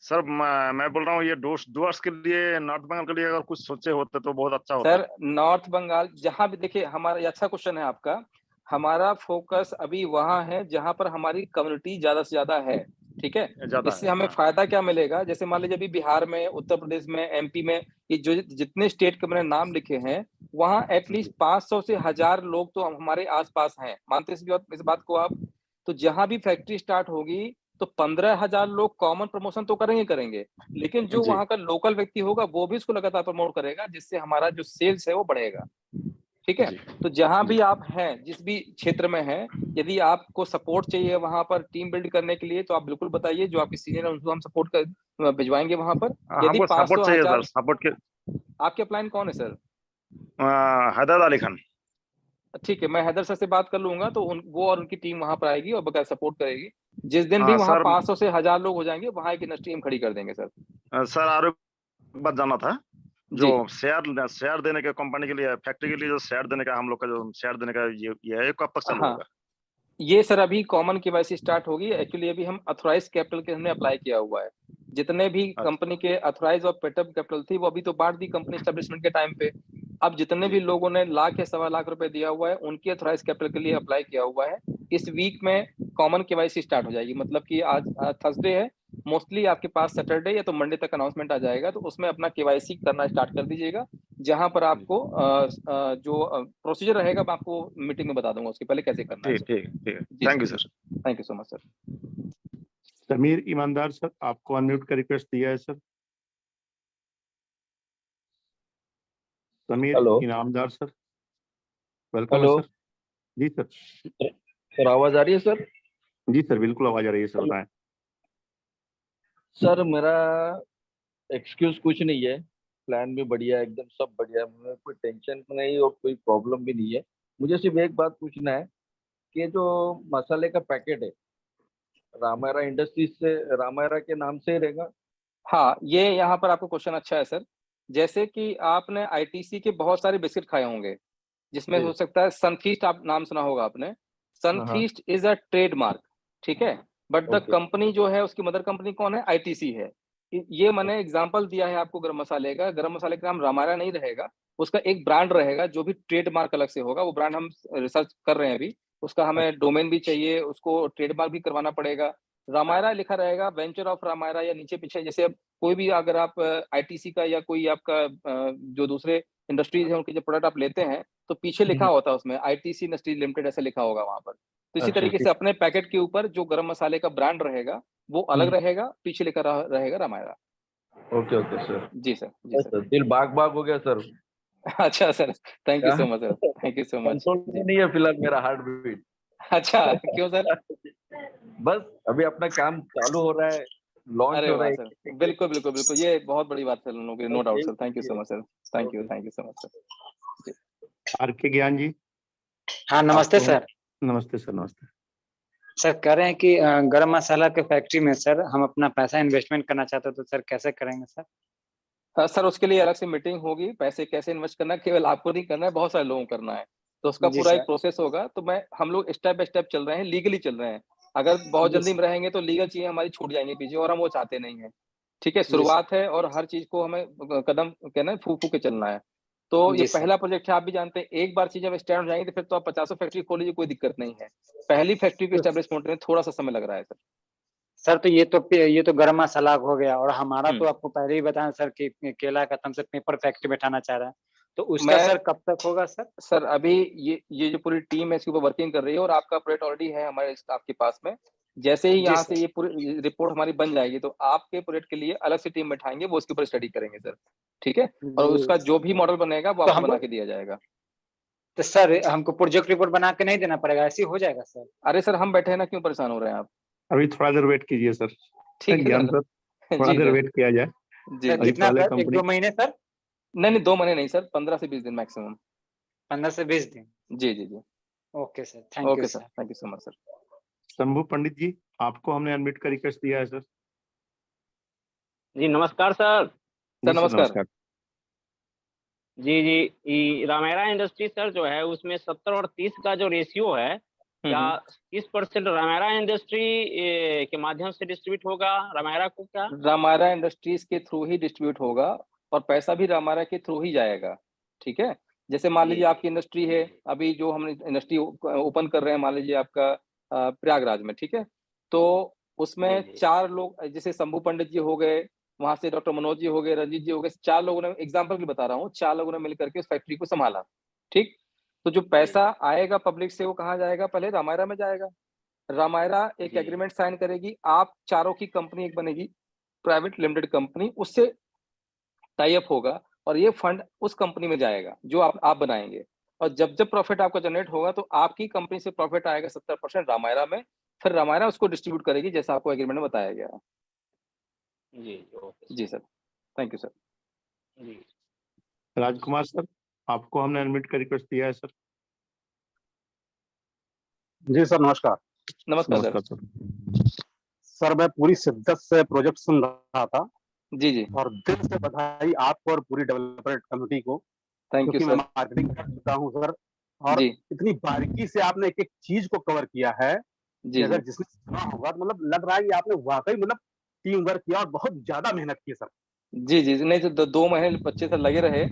सर मैं बोल रहा हूँ ये डुवर्स के लिए, नॉर्थ बंगाल के लिए अगर कुछ सोचे होते तो बहुत अच्छा होता। सर नॉर्थ बंगाल जहां भी देखिए, हमारा ये अच्छा क्वेश्चन है आपका। हमारा फोकस अभी वहां है जहां पर हमारी कम्युनिटी ज्यादा से ज्यादा है। ठीक है। ज्यादा इससे है, हमें हाँ। फायदा क्या मिलेगा? जैसे मान लीजिए अभी बिहार में, उत्तर प्रदेश में, एमपी में, ये जो जितने स्टेट के मैंने नाम लिखे हैं, वहां एटलीस्ट 500 से 1000 लोग तो हमारे आसपास हैं। मानते हैं इस बात को आप? तो जहां भी फैक्ट्री स्टार्ट होगी तो 15,000 लोग कॉमन प्रमोशन तो करेंगे करेंगे, लेकिन जो जी वहां का लोकल व्यक्ति होगा वो भी उसको लगातार प्रमोट करेगा, जिससे हमारा जो सेल्स है वो बढ़ेगा। ठीक है। जी तो जहां जी। भी आप हैं, जिस भी क्षेत्र में हैं, यदि आपको सपोर्ट चाहिए वहां पर टीम बिल्ड करने के लिए, तो आप बिल्कुल बताइए। जो आपके सीनियर है उनको हम सपोर्ट कर भिजवाएंगे वहां पर। यदि हमको 500 सपोर्ट चाहिए सर, 1000, सपोर्ट के। आपके अपलाइन कौन है सर? हैदर अली खान। ठीक है, मैं हैदर सर से बात कर लूंगा, तो वो और उनकी टीम वहां पर आएगी और बकायदा सपोर्ट करेगी। जिस दिन भी वहां सर 500 से 1000 लोग हो जाएंगे, वहां एक इंडस्ट्री हम खड़ी कर देंगे सर। सर और एक बात जानना था। जो जी शेयर देने के कंपनी के लिए, फैक्ट्री के लिए जो शेयर देने का, हम लोग का जो शेयर देने का ये कब तक चालू हाँ, होगा? ये सर अभी कॉमन केवाईसी स्टार्ट होगी। एक्चुअली अभी हम अथोराइज कैपिटल के हमने अप्लाई किया हुआ है। जितने भी कंपनी अच्छा के अथोराइज और पेटअप कैपिटल थी वो अभी तो बांट दी कंपनी एस्टेब्लिशमेंट के टाइम पे। अब जितने जी। भी लोगों ने लाख या 1.25 लाख रुपए दिया हुआ है, उनकी अथोराइज कैपिटल के लिए अप्लाई किया हुआ है। इस वीक में कॉमन केवाईसी स्टार्ट हो जाएगी। मतलब कि आज थर्सडे है, मोस्टली आपके पास सैटरडे या तो मंडे तक अनाउंसमेंट आ जाएगा। तो उसमें अपना केवाईसी करना स्टार्ट कर दीजिएगा। जहां पर आपको जो प्रोसीजर रहेगा मैं आपको मीटिंग में बता दूंगा, उसके पहले कैसे करना है ठीक सर। ठीक ठीक। जी thank you sir, sir. Thank you so much sir. Sameer Inamdar sir, आपको अनम्यूट का रिक्वेस्ट दिया है sir. Sameer hello Inamdar sir, welcome है हेलो। सर। जी सर। सर आवाज आ रही है सर? जी सर, बिल्कुल आवाज आ रही है सर, बताएं। सर मेरा एक्सक्यूज कुछ नहीं है। प्लान भी बढ़िया है, एकदम सब बढ़िया है, मुझे कोई टेंशन नहीं और कोई प्रॉब्लम भी नहीं है। मुझे सिर्फ एक बात पूछना है कि जो मसाले का पैकेट है, रामायरा इंडस्ट्रीज से, रामायरा के नाम से ही रहेगा? हाँ, ये यहाँ पर आपको क्वेश्चन अच्छा है सर। जैसे कि आपने आईटीसी के बहुत सारे बिस्किट खाए होंगे, जिसमें जी। हो सकता है सनफीस्ट, आप नाम सुना होगा आपने। हाँ हाँ। Sunfeast is a trademark. ठीक है। बट द ओके कंपनी जो है, उसकी मदर कंपनी कौन है? आईटीसी है। ये मैंने ओके एग्जांपल दिया है आपको गरम मसाले का। गरम मसाले का नाम रामायण नहीं रहेगा, उसका एक ब्रांड रहेगा जो भी ट्रेडमार्क अलग से होगा। वो ब्रांड हम रिसर्च कर रहे हैं अभी, उसका हमें डोमेन भी चाहिए, उसको ट्रेडमार्क भी करवाना पड़ेगा। रामायरा लिखा रहेगा, वेंचर ऑफ रामायरा, या नीचे पीछे जैसे अब कोई भी अगर आप आईटीसी का या कोई आपका जो दूसरे इंडस्ट्रीज हैं उनके जो प्रोडक्ट आप लेते हैं तो पीछे लिखा होता है उसमें आईटीसी इंडस्ट्रीज लिमिटेड ऐसा लिखा होगा वहां पर। तो इसी अच्छा, तरीके से अपने पैकेट के ऊपर जो गरम मसाले का ब्रांड रहेगा वो अलग रहेगा, पीछे लिखा रहेगा रामायरा। Okay okay sir. जी सर, जी सर। दिल बाग बाग हो गया सर। अच्छा सर, थैंक यू क्या? So much sir, thank you so much control जी। नहीं है फिलहाल मेरा हार्ट बीट। अच्छा, क्यों सर? बस अभी अपना काम चालू हो रहा है, लॉन्च अरे हो रहा वाह है। सर, बिल्कुल, बिल्कुल, बिल्कुल, ये बहुत बड़ी बात है हम लोगों के लिए, no doubt sir, thank you so much sir, thank you so much sir. R K Gyan जी। हाँ नमस्ते आपको- सर। नमस्ते सर, नमस्ते। सर कह रहे हैं कि गरम मसाला के फैक्ट्री में सर हम अपना पैसा इन्वेस्टमेंट करना चाहते हैं तो सर कैसे करेंगे सर? सर उसके लिए अलग से मीटिंग होगी, पैसे कैसे इन्वेस्ट करना है केवल आपको नहीं करना है, बहुत सारे लोगों को करना है। तो उसका जी पूरा एक सर। प्रोसेस होगा, तो हम लोग स्टेप बाय स्टेप चल रहे हैं, लीगली चल रहे हैं। अगर बहुत जी जल्दी में रहेंगे तो लीगल चीजें हमारी छूट जाएंगी पीछे, और हम वो चाहते नहीं है। ठीक है, जी शुरुआत है और हर चीज को हमें कदम कहना है फूक फूक के चलना है। तो ये जी सर। पहला प्रोजेक्ट है, आप भी जानते हैं, एक बार चीजें स्टैंड हो जाएंगी तो फिर तो आप 50 फैक्ट्री खोल लीजिए, कोई दिक्कत नहीं है। पहली फैक्ट्री के स्टैब्लिशमेंट में थोड़ा सा समय लग रहा है सर। सर तो ये तो गरम मसाला हो गया, और हमारा तो हम्म। आपको पहले ही बताया सर कि केला का हम से पेपर फैक्ट्री बैठाना चाह रहे हैं, तो उसका मैं सर कब तक होगा सर? सर अभी ये जो पूरी टीम है इसके ऊपर वर्किंग कर रही है, और आपका प्रोजेक्ट ऑलरेडी है हमारे स्टाफ के पास में। जैसे ही जी यहाँ सर। से ये पूरी रिपोर्ट हमारी बन जाएगी तो आपके प्रोजेक्ट के लिए अलग से टीम बैठाएंगे, वो उसके ऊपर स्टडी करेंगे सर। ठीक है, और जी उसका जो भी मॉडल बनेगा वो तो आपको हमको बना के दिया जाएगा। तो सर हमको प्रोजेक्ट रिपोर्ट बना के नहीं देना पड़ेगा, ऐसे ही हो जाएगा सर? अरे सर हम बैठे हैं ना, क्यों परेशान हो रहे हैं आप? अभी थोड़ा देर वेट कीजिए सर। ठीक है ज्ञान सर। सर, थोड़ा जी देर सर, वेट किया जाए। जी सर जी। अभी कितना पहले सर, एक कंपनी दो महीने सर? नहीं नहीं, 2 महीने नहीं सर, 15 से 20 दिन मैक्सिमम। 15 से 20 दिन? जी जी जी। Okay sir, thank you okay sir, sir. Thank you so much sir. Shambhu Pandit ji, आपको हमने अनम्यूट का रिक्वेस्ट दिया है सर। जी नमस्कार सर। सर जी सर, नमस्कार। जी जी, रामेरा इंडस्ट्री सर जो है उसमें 70 और 30 का जो रेशियो है, क्या 30% रामेरा इंडस्ट्री के माध्यम से डिस्ट्रीब्यूट होगा रामेरा को क्या? रामायरा इंडस्ट्रीज के थ्रू ही डिस्ट्रीब्यूट होगा, और पैसा भी रामायरा के थ्रू ही जाएगा। ठीक है, जैसे मान लीजिए आपकी इंडस्ट्री है, अभी जो हम इंडस्ट्री ओपन कर रहे हैं, मान लीजिए आपका प्रयागराज में, ठीक है, तो उसमें जी। 4 लोग, जैसे शंभू पंडित जी हो गए, वहां से डॉक्टर मनोज जी हो गए, रंजीत जी हो गए, 4 लोगों ने, एग्जाम्पल की बता रहा हूँ, 4 लोगों ने मिलकर के उस फैक्ट्री को संभाला। ठीक, तो जो पैसा आएगा पब्लिक से वो कहाँ जाएगा? पहले रामायरा में जाएगा। रामायरा एक जी। एग्रीमेंट साइन करेगी, आप चारों की कंपनी एक बनेगी, प्राइवेट लिमिटेड कंपनी, उससे टाई अप होगा, और ये फंड उस कंपनी में जाएगा जो आप बनाएंगे। और जब जब प्रॉफिट आपका जनरेट होगा तो आपकी कंपनी से प्रॉफिट आएगा 70% रामायरा में, फिर रामायरा उसको डिस्ट्रीब्यूट करेगी जैसा आपको एग्रीमेंट में बताया गया है। जी ओके जी सर, थैंक यू सर। जी। राजकुमार सर, आपको हमने अनम्यूट का रिक्वेस्ट दिया है सर। जी सर नमस्कार। नमस्कार सर। नमस्कार सर। सर मैं पूरी शिद्दत से प्रोजेक्ट सुन रहा था, जी जी, और दिल से बधाई आपको और पूरी डेवलपर कमेटी को, थैंक यू क्योंकि मैं सर। मार्केटिंग करता हूं सर, और जी इतनी बारीकी से आपने एक एक चीज को कवर किया है कि जी जी, अगर जिसने सुना होगा तो मतलब लग रहा है कि आपने वाकई मतलब टीम वर्क किया और बहुत ज्यादा मेहनत की सर। जी जी, नहीं तो 2 महीने बच्चे सर लगे रहे,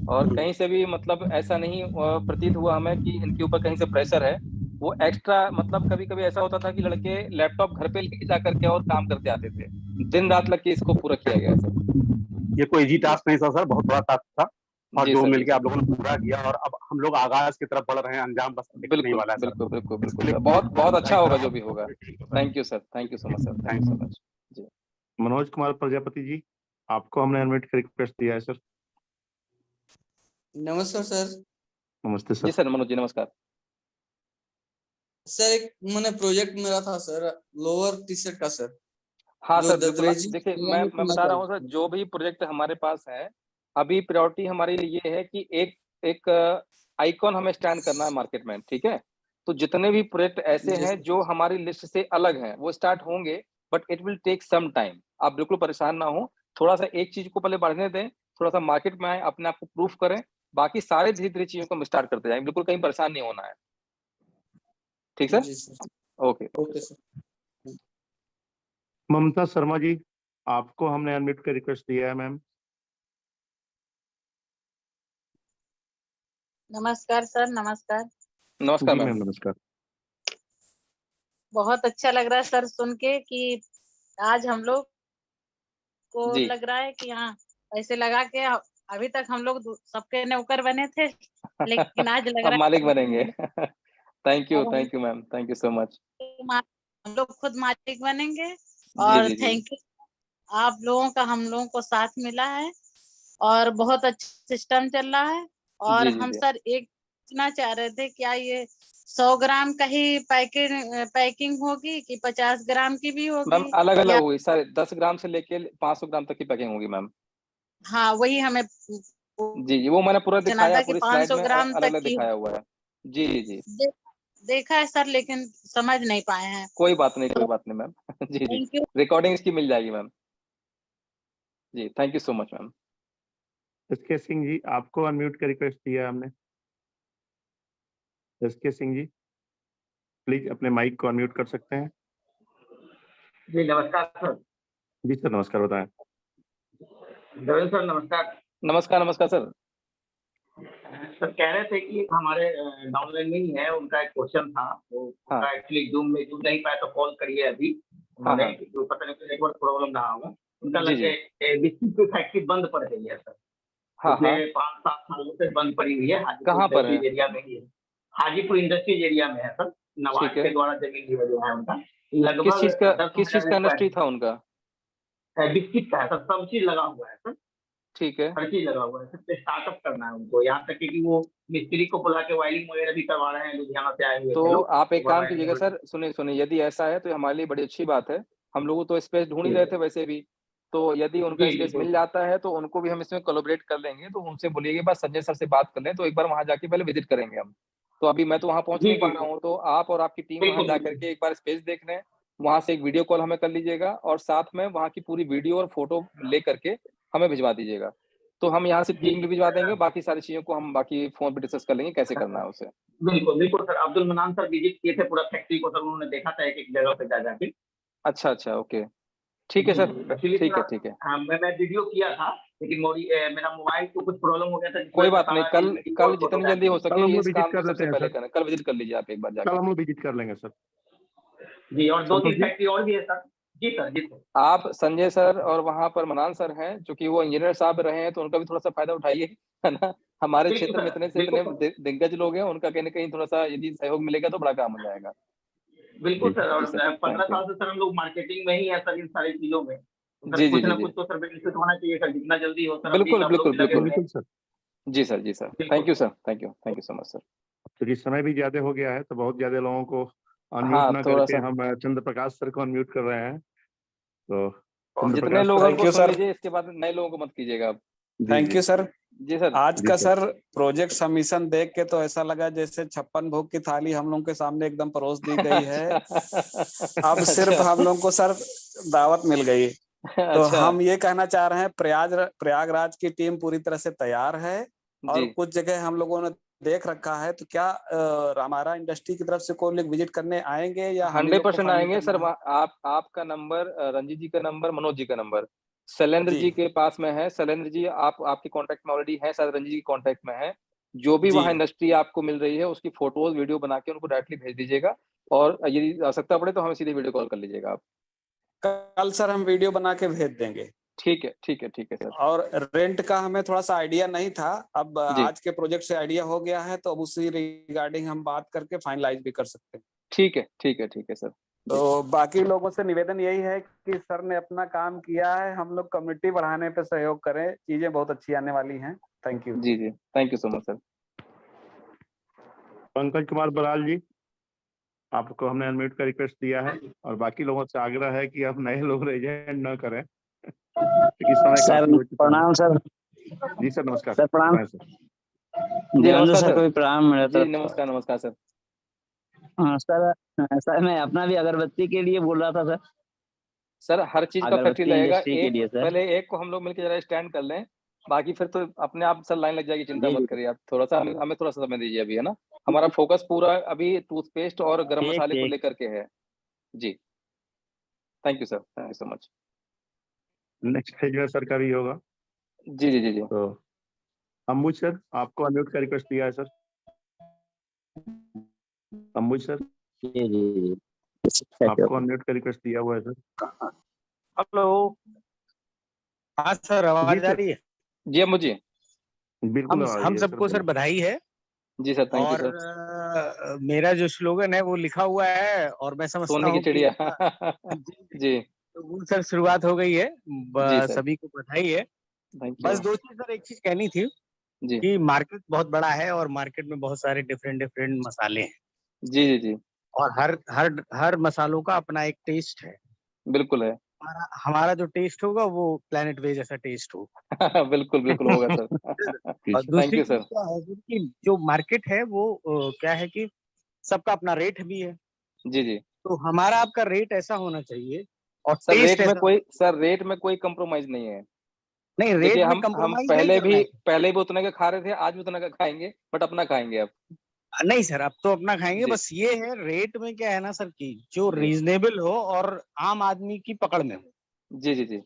और कहीं से भी मतलब ऐसा नहीं प्रतीत हुआ हमें कि इनके ऊपर कहीं से प्रेशर है। वो एक्स्ट्रा मतलब कभी-कभी ऐसा होता था कि लड़के लैपटॉप घर पे लेके जा करके और काम करते आते थे। दिन-रात लग के इसको पूरा किया गया है सर। ये कोई इजी जी। टास्क नहीं था सर, बहुत बड़ा टास्क था, और जी जो सर, जी मिलके सर। आप लोगों ने पूरा किया, और अब हम लोग आगाज की तरफ बढ़ रहे हैं, अंजाम बस दिखने ही बिल्कुल, वाला है सर। बिल्कुल, बिल्कुल, इसके बिल्कुल लिए सर। बहुत बहुत अच्छा बधाई होगा सर जो भी होगा। आपको। Thank you sir, thank you so much sir, thank you so much. जी। मनोज कुमार प्रजापति जी, आपको हमने अनम्यूट का रिक्वेस्ट दिया है सर। नमस्कार सर। नमस्ते जी सर। सर, मनोज जी नमस्कार। सर एक मैंने प्रोजेक्ट मेरा था सर, लोअर टी शर्ट का सर, हाँ जो सर, बिल्कुल। ददरेजी देखिए में मैं करना बता रहा चाहता हूँ सर, जो भी प्रोजेक्ट हमारे पास है, अभी प्रायोरिटी हमारे लिए ये है कि एक आइकॉन हमें स्टैंड करना है मार्केट में, ठीक है? तो जितने भी प्रोजेक्ट ऐसे जी हैं सर। जो हमारी लिस्ट से अलग हैं, वो स्टार्ट होंगे, but it will take some time. आप बिल्कुल परेशान ना हो, थोड़ा-सा एक चीज़ को पहले बढ़ने दें, थोड़ा-सा मार्केट में आएँ, अपने आप को प्रूफ करें, बाकी सारे धीरे-धीरे चीज़ों को हम स्टार्ट करते जाएँगे, बिल्कुल कहीं परेशान नहीं होना है। ठीक सर? जी sir. Okay, okay okay sir. Sir. Mamta Sharma ji, आपको हमने अनम्यूट का रिक्वेस्ट दिया है मैम। नमस्कार सर, नमस्कार। नमस्कार जी मैम। मैम, नमस्कार। बहुत अच्छा लग रहा है सर सुन के कि आज हम लोग को जी लग रहा है कि हाँ पैसे लगा के अभी तक हम लोग सबके नौकर बने थे, लेकिन आज लग अब रहा मालिक है बनेंगे। Thank you ma'am, thank you so much. हम लोग खुद मालिक बनेंगे। जी और जी जी थैंक यू, आप लोगों का हम लोगों को साथ मिला है और बहुत अच्छा सिस्टम चल रहा है। और जी जी हम जी सर एक पूछना चाह रहे थे, क्या ये 100 ग्राम का ही पैकिंग होगी कि 50 ग्राम की भी मैम, होगी? अलग अलग या होगी सारे, 10 ग्राम से लेके 500 ग्राम तक की पैकिंग होगी मैम। हाँ वही हमें जी जी, वो मैंने पूरा पूछना दिखाया, था कि पूरी स्लाइड 500 में ग्राम अलग तक अलग की दिखाया हुआ है। जी जी जी, दे, देखा है सर, लेकिन समझ नहीं पाए हैं। कोई बात नहीं, कोई तो बात नहीं मैम। जी जी, थैंक यू। रिकॉर्डिंग इसकी मिल जाएगी मैम। जी, thank you so much ma'am. SK Singh ji, आपको अनम्यूट का रिक्वेस्ट दिया है हमने। एसके सिंह जी, प्लीज अपने माइक को अनम्यूट कर सकते हैं। जी नमस्कार सर। जी सर, नमस्कार, बताएं। देवेंद्र सर नमस्कार। नमस्कार नमस्कार सर। सर कह रहे थे कि हमारे डाउनलाइन में ही है, उनका एक क्वेश्चन था, वो हाँ उनका एक्चुअली जूम में जुड़ नहीं पाया तो कॉल करिए अभी। हाँ उन्होंने हाँ, जो पता नहीं नेटवर्क प्रॉब्लम रहा होगा, उनका जी जी, बिस्किट की फैक्ट्री बंद पड़ गई है सर। हाँ पिछले हाँ, 5-7 सालों से बंद पड़ी हुई है, हाजीपुर कहाँ पर है? इंडस्ट्रियल एरिया में ही है। हाजीपुर इंडस्ट्रियल एरिया में है सर, ठीक नवाज है, के द्वारा जमीन लिया गया है उनका। लगभग किस चीज 10,000 का स्क्वायर इंडस्ट्री था उनका? बिस्किट का है सर, सब चीज लगा हुआ है सर, ठीक है, हर चीज लगा हुआ है सर। स्टार्टअप करना है उनको, यहाँ तक कि वो मिस्त्री को बुला के वायरिंग वगैरह भी करवा रहे हैं, लुधियाना से आए हुए थे तो लोग आप एक काम सुपरवाइजर कीजिएगा होल्डर। सर, सुनिए सुनिए, यदि ऐसा है तो हमारे लिए बड़ी अच्छी बात है। हम लोग तो स्पेस ढूंढ ही जी रहे थे वैसे भी। तो यदि उनका जी स्पेस बिल्कुल मिल सर। जाता है तो उनको भी हम इसमें कोलैबोरेट कर लेंगे। तो उनसे बोलिए कि बस संजय सर से बात कर लें, तो एक बार वहां जाके पहले विजिट करेंगे हम। तो अभी मैं तो वहां पहुंच जी नहीं पा जी रहा हूँ, तो आप और आपकी टीम वहां बिल्कुल जा बिल्कुल। करके एक बार स्पेस देख लें। वहां से एक वीडियो कॉल हमें कर लीजिएगा और साथ में वहां की पूरी वीडियो और फोटो ले करके हमें भिजवा दीजिएगा। तो हम यहाँ से जी टीम भी भिजवा देंगे, बाकी सारी चीजों को हम बाकी फोन पे डिस्कस कर लेंगे कैसे करना है उसे। बिल्कुल बिल्कुल सर, अब्दुल मनान सर विजिट किए थे पूरा फैक्ट्री को सर, उन्होंने देखा था एक एक जगह पे जा जाके। अच्छा अच्छा, ओके, ठीक है जी सर, जी एक्चुअली ठीक है सर, ठीक है। हाँ मैं वीडियो किया था, लेकिन मेरा मोबाइल को कुछ प्रॉब्लम हो गया था, जिस कोई वजह से बात नहीं, सारा कल वीडियो कल और फोटो जितनी जल्दी डैमेज हो हो कल सके हम ये लोग इस विजिट काम को कर लेते सबसे हैं पहले सर। करें। कल विजिट कर लीजिए आप एक बार कल जाके। हम लोग विजिट कर लेंगे सर। गया। जी और संतोष 2-3 जी, फैक्ट्री और भी है सर। जी सर जी सर। आप संजय सर और वहां पर मनान सर हैं, चूंकि वो इंजीनियर साहब रहे हैं, तो उनका भी थोड़ा सा फायदा उठाइए, है ना। हमारे बिल्कुल क्षेत्र में सर इतने से बिल्कुल इतने सर। दिग्गज लोग हैं, उनका कहीं ना कहीं थोड़ा सा यदि सहयोग मिलेगा तो बड़ा काम हो जाएगा। बिल्कुल जी सर, और जी सर, 15 थैंक यू। साल से सर हम लोग मार्केटिंग में ही है सर, इन सारी चीजों में। तो सर जी जी कुछ जी ना जी, कुछ तो सर बेनिफिट होना चाहिए सर, जितना जल्दी हो सर, अभी बिल्कुल सब लोग बिल्कुल भी लगे बिल्कुल। हुए हैं। बिल्कुल सर। जी सर, जी सर, बिल्कुल thank you sir. Sir, thank you so much sir. क्योंकि समय भी ज्यादा हो गया है, तो बहुत ज्यादा लोगों को अनम्यूट हाँ ना थोड़ा करके सा, हम चंद्र प्रकाश सर को अनम्यूट कर रहे हैं। तो चंद्र जितने प्रकाश लोग सर। हैं थैंक उनको यू सुन सर। लीजिए, इसके बाद नए लोगों को मत कीजिएगा आप। जी थैंक जी यू सर। जी सर। आज जी का सर। सर प्रोजेक्ट सबमिशन देख के तो ऐसा लगा जैसे 56 भोग की थाली हम लोग के सामने एकदम परोस दी गई है। अच्छा अब सिर्फ अच्छा हम लोग को सर दावत मिल गई। तो अच्छा, हम ये कहना चाह रहे हैं, प्रयागराज की टीम पूरी तरह से तैयार है और जी कुछ जगह हम लोगों ने देख रखा है। तो क्या रामारा इंडस्ट्री की तरफ से कोई लोग विजिट करने आएंगे या हम ही लोग को 100% फाइनल आएंगे सर। करना है? आप आपका नंबर, रंजीत जी का नंबर, मनोज जी का नंबर शैलेंद्र जी जी के पास में है। शैलेंद्र जी आप आपके कांटेक्ट में ऑलरेडी हैं, शायद रंजीत जी के कांटेक्ट में है। जो भी जी वहाँ इंडस्ट्री आपको मिल रही है उसकी फोटोज वीडियो बना के उनको डायरेक्टली भेज दीजिएगा। और यदि आवश्यकता पड़े तो हमें सीधे वीडियो कॉल कर लीजिएगा आप। कल सर हम वीडियो बना के भेज देंगे। ठीक है ठीक है ठीक है सर। और रेंट का हमें थोड़ा सा आइडिया नहीं था, अब जी, आज के प्रोजेक्ट से आइडिया हो गया है, तो अब उसी रिगार्डिंग हम बात करके फाइनलाइज भी कर सकते हैं। ठीक है ठीक है ठीक है सर। जी तो बाकी लोगों से निवेदन यही है कि सर ने अपना काम किया है, हम लोग कम्युनिटी बढ़ाने पे सहयोग करें, चीजें बहुत अच्छी आने वाली हैं। Thank you. जी जी, thank you so much sir. Pankaj Kumar Baral ji, आपको हमने अनम्यूट का रिक्वेस्ट दिया है, और बाकी लोगों से आग्रह है कि आप नए लोग रेजेंट न करें, क्योंकि समय सर काफी हो चुका है। प्रणाम सर। जी सर, नमस्कार। सर प्रणाम। बताएं सर। जी देवेंद्र नमस्कार सर सर। को भी प्रणाम मेरे जी तरफ से। नमस्कार नमस्कार सर। हाँ सर, सर मैं अपना भी अगरबत्ती के लिए बोल रहा था सर। सर हर चीज का फैक्ट्री अगरबत्ती लगेगा। इंडस्ट्री के एक लिए सर। पहले एक को हम लोग मिलकर जरा स्टैंड कर लें, बाकी फिर तो अपने आप सर लाइन लग जाएगी, चिंता जी मत जी करिए आप। थोड़ा सा हमें थोड़ा सा समय दीजिए अभी, है ना। हमारा फोकस पूरा अभी टूथपेस्ट और गरम ठीक मसाले को ठीक। लेकर के है। जी, thank you sir, thank you so much. Next phase में सर का भी होगा। जी जी जी जी। तो अम्बुज सर, आपको अनम्यूट का रिक्वेस्ट दिया है सर। अम्बुज सर। जी जी जी। आपको अनम्यूट का रिक्वेस्ट दिया हुआ है सर। हेलो। हाँ सर, आवाज आ रही है? जी मुझे बिल्कुल आ रही हम है सर, सबको सर बोलिए। बधाई है। जी सर, थैंक यू और सर। मेरा जो स्लोगन है वो लिखा हुआ है और मैं समझता सोने की हूँ कि चिड़िया। जी तो वो सर शुरुआत हो गई है। जी सर, सभी को बधाई है। थैंक बस यू। दो चीज सर, एक चीज कहनी थी जी कि मार्केट बहुत बड़ा है और मार्केट में बहुत सारे डिफरेंट डिफरेंट मसाले हैं जी जी जी, और हर मसालों का अपना एक टेस्ट है। बिल्कुल है। हमारा जो टेस्ट होगा वो प्लेनेट वे जैसा टेस्ट होगा। बिल्कुल बिल्कुल होगा सर। और थैंक दूसरी यू चीज सर। क्या है कि जो मार्केट है वो क्या है कि सबका अपना रेट भी है। जी जी तो हमारा आपका रेट ऐसा होना चाहिए और टेस्ट ऐसा रेट में कोई कंप्रोमाइज नहीं है। नहीं, देखिए रेट में हम कंप्रोमाइज नहीं करना है। पहले भी उतने का खा रहे थे, आज भी उतने का खाएंगे, बट अपना खाएंगे अब। नहीं सर, अब तो अपना खाएंगे। जी बस ये है रेट में क्या है ना सर कि जो जी रीजनेबल हो और आम आदमी की पकड़ में हो। जी जी जी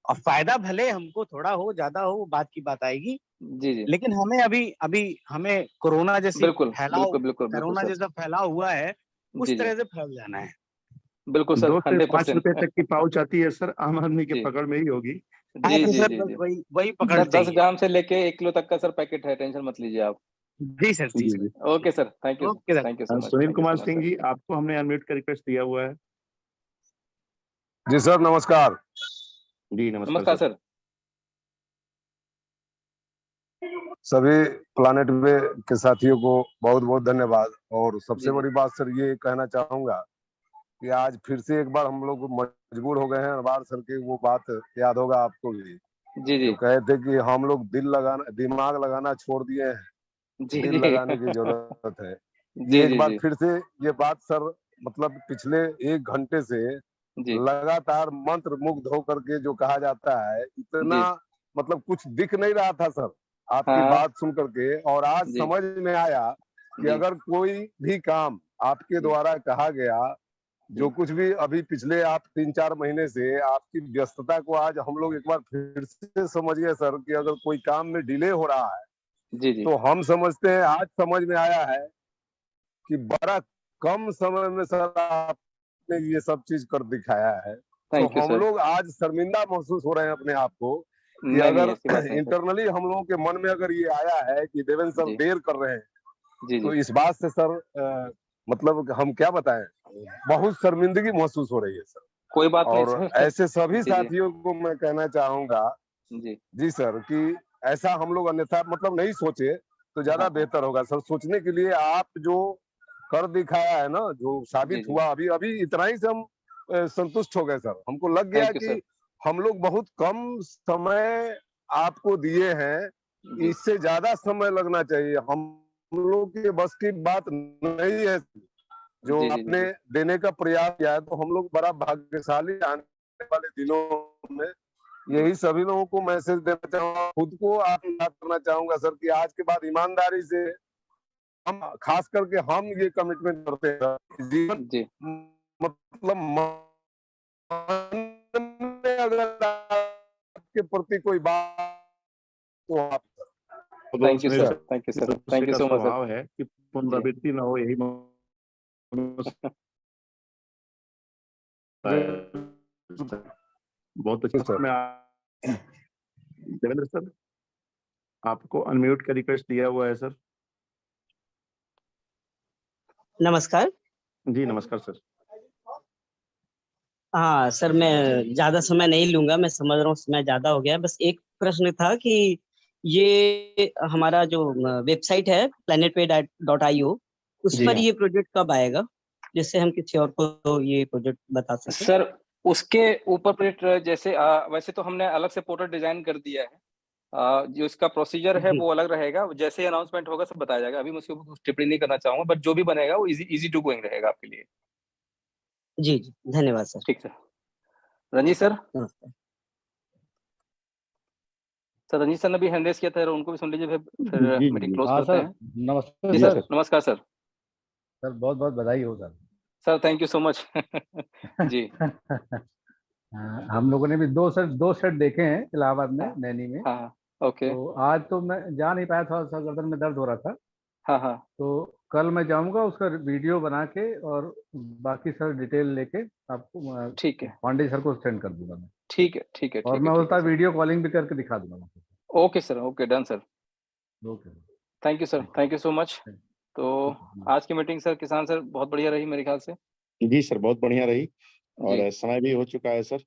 और फायदा भले हमको थोड़ा हो ज्यादा हो, वो बात की बात आएगी। जी जी, लेकिन हमें अभी अभी हमें कोरोना जैसी बिल्कुल फैलाव बिल्कुल बिल्कुल बिल्कुल कोरोना सर। जैसा फैलाव हुआ है, जी उस जी, तरह से फैल जाना है। बिल्कुल सर, 2 से 5 100%। रुपए तक की पाउच आती है सर, आम आदमी के जी पकड़ में ही होगी। हाँ जी तो जी सर जी बस जी, वही वही पकड़ 10 चाहिए। ग्राम से लेके 1 किलो तक का सर पैकेट है, टेंशन मत लीजिए आप। जी सर, जी जी, सर। जी। Okay sir, thank you, okay sir. Thank you so much, Sunil thank you Kumar so much Singh sir. जी, आपको हमने अनम्यूट का रिक्वेस्ट दिया हुआ है। जी सर, नमस्कार। जी, नमस्कार नमस्कार सर। सर। सभी प्लानेट वे के साथियों को बहुत बहुत धन्यवाद। और जी सबसे जी बड़ी बात सर ये कहना चाहूंगा कि आज फिर से एक बार हम लोग मजबूर हो गए हैं। अनवार सर की वो बात याद होगा आपको भी, जी जी जो कहे थे कि हम लोग दिमाग लगाना छोड़ दिए हैं, जी दिल जी। लगाने की जरूरत है। जी ये एक जी बार जी फिर से ये बात सर, मतलब पिछले 1 घंटे से जी लगातार मंत्र मुग्ध होकर के जो कहा जाता है, इतना जी, मतलब कुछ दिख नहीं रहा था सर आपकी हाँ बात सुन करके। और आज जी समझ में आया कि जी अगर कोई भी काम आपके जी द्वारा कहा गया, जो जी कुछ भी अभी पिछले आप 3-4 महीने से आपकी व्यस्तता को आज हम लोग एक बार फिर से समझ गए सर कि अगर कोई काम में डिले हो रहा है, जी जी, तो हम समझते हैं आज समझ में आया है कि बड़ा कम समय में सर आपने ये सब चीज कर दिखाया है। तो थैंक यू हम सर। लोग आज शर्मिंदा महसूस हो रहे हैं अपने आप को कि नहीं नहीं, अगर ऐसी बात नहीं सर। इंटरनली हम लोगों के मन में अगर ये आया है कि देवेंद्र सर जी देर कर रहे हैं, जी तो जी, इस बात से सर मतलब हम क्या बताएं, बहुत शर्मिंदगी महसूस हो रही है सर। कोई बात नहीं और सर। ऐसे सभी जी जी साथियों को मैं कहना चाहूंगा जी, जी सर कि ऐसा हम लोग अन्यथा मतलब नहीं सोचे तो ज्यादा हाँ हाँ, बेहतर होगा सर। सोचने के लिए आप जो कर दिखाया है ना, जो जी साबित जी, हुआ, अभी अभी इतना ही से हम संतुष्ट हो गए सर। हमको लग गया थैंक यू सर। कि हम लोग बहुत कम समय आपको दिए हैं, जी इससे ज्यादा समय लगना चाहिए। हम लोग के बस की बात नहीं है जो जी जी जी आपने जी, देने का प्रयास किया है। तो हम लोग बड़ा भाग्यशाली आने वाले दिनों में यही सभी लोगों को मैसेज देना चाहूंगा, खुद को आप याद करना चाहूंगा सर कि आज के बाद ईमानदारी से हम, खास करके हम ये कमिटमेंट करते हैं कि जीवन जी, मतलब मन में अगर आपके प्रति कोई बात, तो आप तो थैंक यू उसमें sir, sir. Thank you sir, मनुष्य थैंक यू का सो मच सर। स्वभाव है कि जी पुनरावृत्ति ना हो, यही मनुष्य है। बहुत अच्छा सर। मैं देवेंद्र सर, आपको अनम्यूट का रिक्वेस्ट दिया हुआ है सर। नमस्कार। जी, नमस्कार सर। हाँ सर, मैं ज्यादा समय नहीं लूंगा, मैं समझ रहा हूँ समय ज्यादा हो गया है। बस एक प्रश्न था कि ये हमारा जो वेबसाइट है planetway.io, उस जी पर हाँ ये प्रोजेक्ट कब आएगा, जिससे हम किसी और को ये प्रोजेक्ट बता सकें? सर, उसके ऊपर प्रोजेक्ट जैसे वैसे तो हमने अलग से पोर्टल डिजाइन कर दिया है। जो इसका प्रोसीजर है जी वो अलग रहेगा, जैसे ही अनाउंसमेंट होगा सब बताया जाएगा। अभी मैं उसके ऊपर कुछ टिप्पणी नहीं करना चाहूंगा, बट जो भी बनेगा वो इजी इजी टू गोइंग रहेगा आपके लिए। जी जी, धन्यवाद सर। ठीक सर। रंजीत सर, नमस्कार। सर रंजीत सर ने भी हैंड रेस किया था, उनको भी सुन लीजिए, फिर जी मीटिंग जी क्लोज हाँ करते सर, हैं। नमस्ते जी सर। सर, नमस्कार सर। सर बहुत बहुत बधाई हो सर। Sir thank you so much. जी हम लोगों ने भी दो सेट देखे हैं इलाहाबाद में, हाँ नैनी में। हाँ, ओके, तो आज तो मैं जा नहीं पाया, थोड़ा सा गर्दन में दर्द हो रहा था। हाँ हाँ, तो कल मैं जाऊंगा, उसका वीडियो बना के और बाकी सर डिटेल लेके आपको ठीक है, पांडे सर को सेंड कर दूंगा मैं। ठीक है, ठीक है, और ठीक है, मैं ठीक उसका है सर। वीडियो कॉलिंग भी करके दिखा दूंगा। Okay sir, okay, done sir. Okay, thank you sir, thank you so much. तो आज की मीटिंग सर किसान सर बहुत बढ़िया रही मेरे ख्याल से। जी सर, बहुत बढ़िया रही जी। और समय भी हो चुका है सर,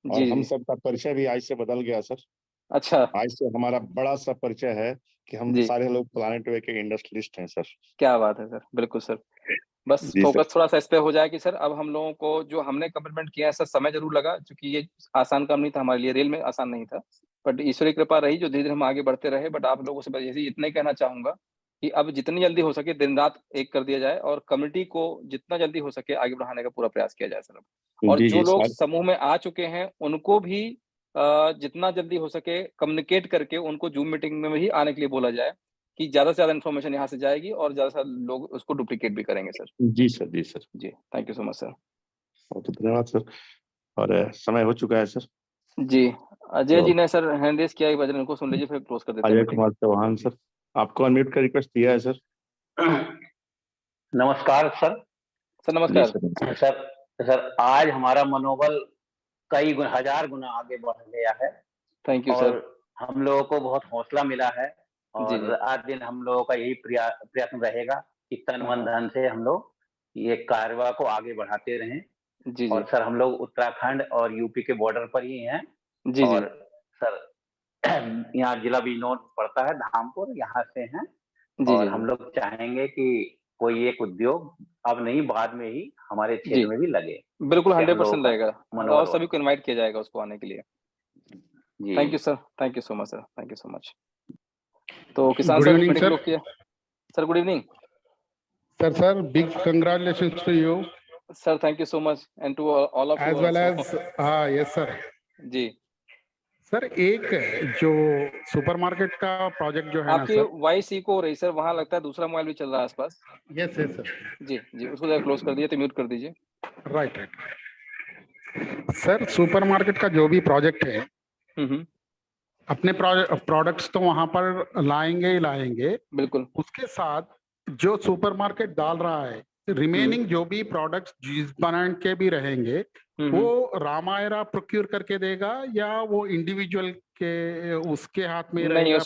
और जी, हम जी। सबका परिचय भी आज से बदल गया सर। अच्छा। आज से हमारा बड़ा सा परिचय है कि हम जी। सारे लोग प्लानेट वे के इंडस्ट्रियलिस्ट हैं सर। क्या बात है सर, बिल्कुल सर। बस जी सर। फोकस थोड़ा-सा इस पे हो जाए कि सर अब हम लोगों को जो हमने कमिटमेंट किया है सर, समय ज़रूर लगा क्योंकि ये आसान काम नहीं था हमारे लिए, रेल में आसान नहीं था। बट ईश्वरीय कृपा रही जो धीरे-धीरे हम आगे बढ़ते रहे। बट आप लोगों से बस यही इतना ही कहना चाहूँगा कि अब जितनी जल्दी हो सके दिन-रात एक कर दिया जाए और कम्युनिटी को जितना जल्दी हो सके आगे बढ़ाने का पूरा प्रयास किया जाए सर अब। और जी, जो जी, लोग सर। समूह में आ चुके हैं उनको भी जितना जल्दी हो सके कम्युनिकेट करके उनको ज़ूम मीटिंग में भी आने के लिए बोला जाए कि ज़्यादा से ज़्यादा इन्फॉर्मेशन यहाँ से जाएगी और ज़्यादा से ज़्यादा लोग उसको डुप्लिकेट भी करेंगे सर। जी सर, जी सर। जी, thank you so much sir. बहुत धन्यवाद सर, और समय हो चुका है सर। जी, अजय तो जी ने सर हैंड रेज़ किया है, एक बार इनको सुन लीजिए फिर क्लोज़ कर देते हैं अजय मीटिंग। कुमार चौहान सर, आपको अनम्यूट का रिक्वेस्ट दिया है सर। नमस्कार सर। सर जी नमस्कार। सर, नमस्कार। सर आज हमारा मनोबल कई हजार गुना आगे बढ़ गया है थैंक यू और सर। हम लोगों को बहुत हौसला मिला है जी, जी। और आज दिन हम लोगों का यही प्रयत्न रहेगा कि तन हाँ, मन हाँ। धन से हम लोग ये कार्यवाह को आगे बढ़ाते रहें। जी, और जी। सर हम लोग उत्तराखंड और यूपी के बॉर्डर पर ही हैं जी, जी। और सर यहाँ जिला बिजनौर पड़ता है, धामपुर, यहाँ से हैं जी, और जी, हम जी। लोग चाहेंगे कि कोई एक उद्योग अब नहीं बाद में ही हमारे जी, क्षेत्र में भी लगे। बिल्कुल इससे हम लोगों 100% का रहेगा और मनोबल सभी को इनवाइट किया जाएगा उसको आने के लिए। जी। Thank you sir, thank you so much sir, thank you so much. तो किसान Good sir evening, meeting sir. लोग किया। Sir good evening. Sir, big congratulations to you sir thank you so much and to all of you as well also. as yes sir. जी। Sir एक जो supermarket का project जो है ना आपकी सर, वॉइस इको हो रही सर, वहाँ लगता है दूसरा मोबाइल भी चल रहा है आस-पास। यस यस सर, जी, जी, उसको ज़रा क्लोज़ कर दीजिए तो म्यूट कर दीजिए। राइट सर, सुपरमार्केट का जो भी प्रोजेक्ट है, अपने प्रोडक्ट्स तो वहां पर लाएंगे ही लाएंगे, बिल्कुल। उसके साथ जो सुपरमार्केट डाल रहा है रिमेनिंग जो भी प्रोडक्ट्स जिस ब्रांड के भी रहेंगे वो रामायरा प्रोक्यूर करके देगा या वो इंडिविजुअल के उसके हाथ में नहीं, रहेगा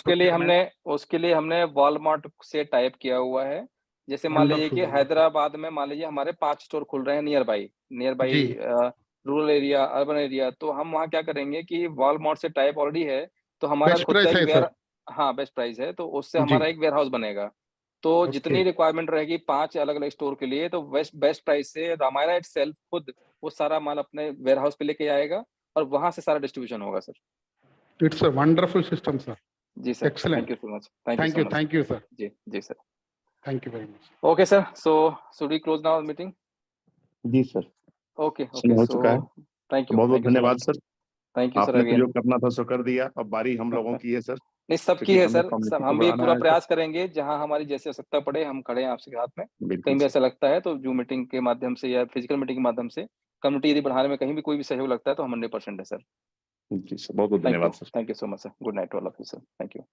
उसके लिए हमने वॉलमार्ट से टाइप किया हुआ है। जैसे मान लीजिए कि हैदराबाद में मान लीजिए हमारे 5 स्टोर खुल रहे हैं नियर बाई जी। रूरल एरिया, अर्बन एरिया, तो हम वहाँ क्या करेंगे कि वॉलमार्ट से टाइप ऑलरेडी है, तो हमारा बेस्ट खुद का प्राइस एक है वेयर सर। हाँ, बेस्ट प्राइस है, तो उससे जी। हमारा एक वेयरहाउस बनेगा। तो जितनी रिक्वायरमेंट रहेगी 5 अलग-अलग स्टोर के लिए, तो बेस्ट प्राइस से रामायरा इटसेल्फ खुद वो सारा माल अपने वेयरहाउस पे लेके आएगा और वहाँ से सारा डिस्ट्रीब्यूशन होगा sir. It's a wonderful system sir. जी sir, excellent. Thank you so much, thank you so much. Thank you sir. जी, जी sir. Thank you very much. Okay sir, so should we close now meeting? जी sir, okay, समय okay, हो सो चुका है। Thank तो यू बहुत-बहुत सो धन्यवाद much. Sir. Thank you sir आपने तो अगेन। जो करना था सो कर दिया, अब बारी हम लोगों की है सर। नहीं, सबकी क्योंकि है हमने सर, कम्युनिटी सब को हम भी बढ़ाना पूरा है सर। प्रयास करेंगे, जहाँ हमारी जैसे आवश्यकता पड़े हम खड़े हैं आपके साथ में। बिल्कुल कहीं भी सर। ऐसा लगता है तो ज़ूम मीटिंग के माध्यम से या फिजिकल मीटिंग के माध्यम से कम्युनिटी यदि बढ़ाने में कहीं भी कोई भी सहयोग लगता है तो हम 100% है सर। जी सर, बहुत-बहुत धन्यवाद sir. Thank you so much sir. Good night to all of you sir. Thank you.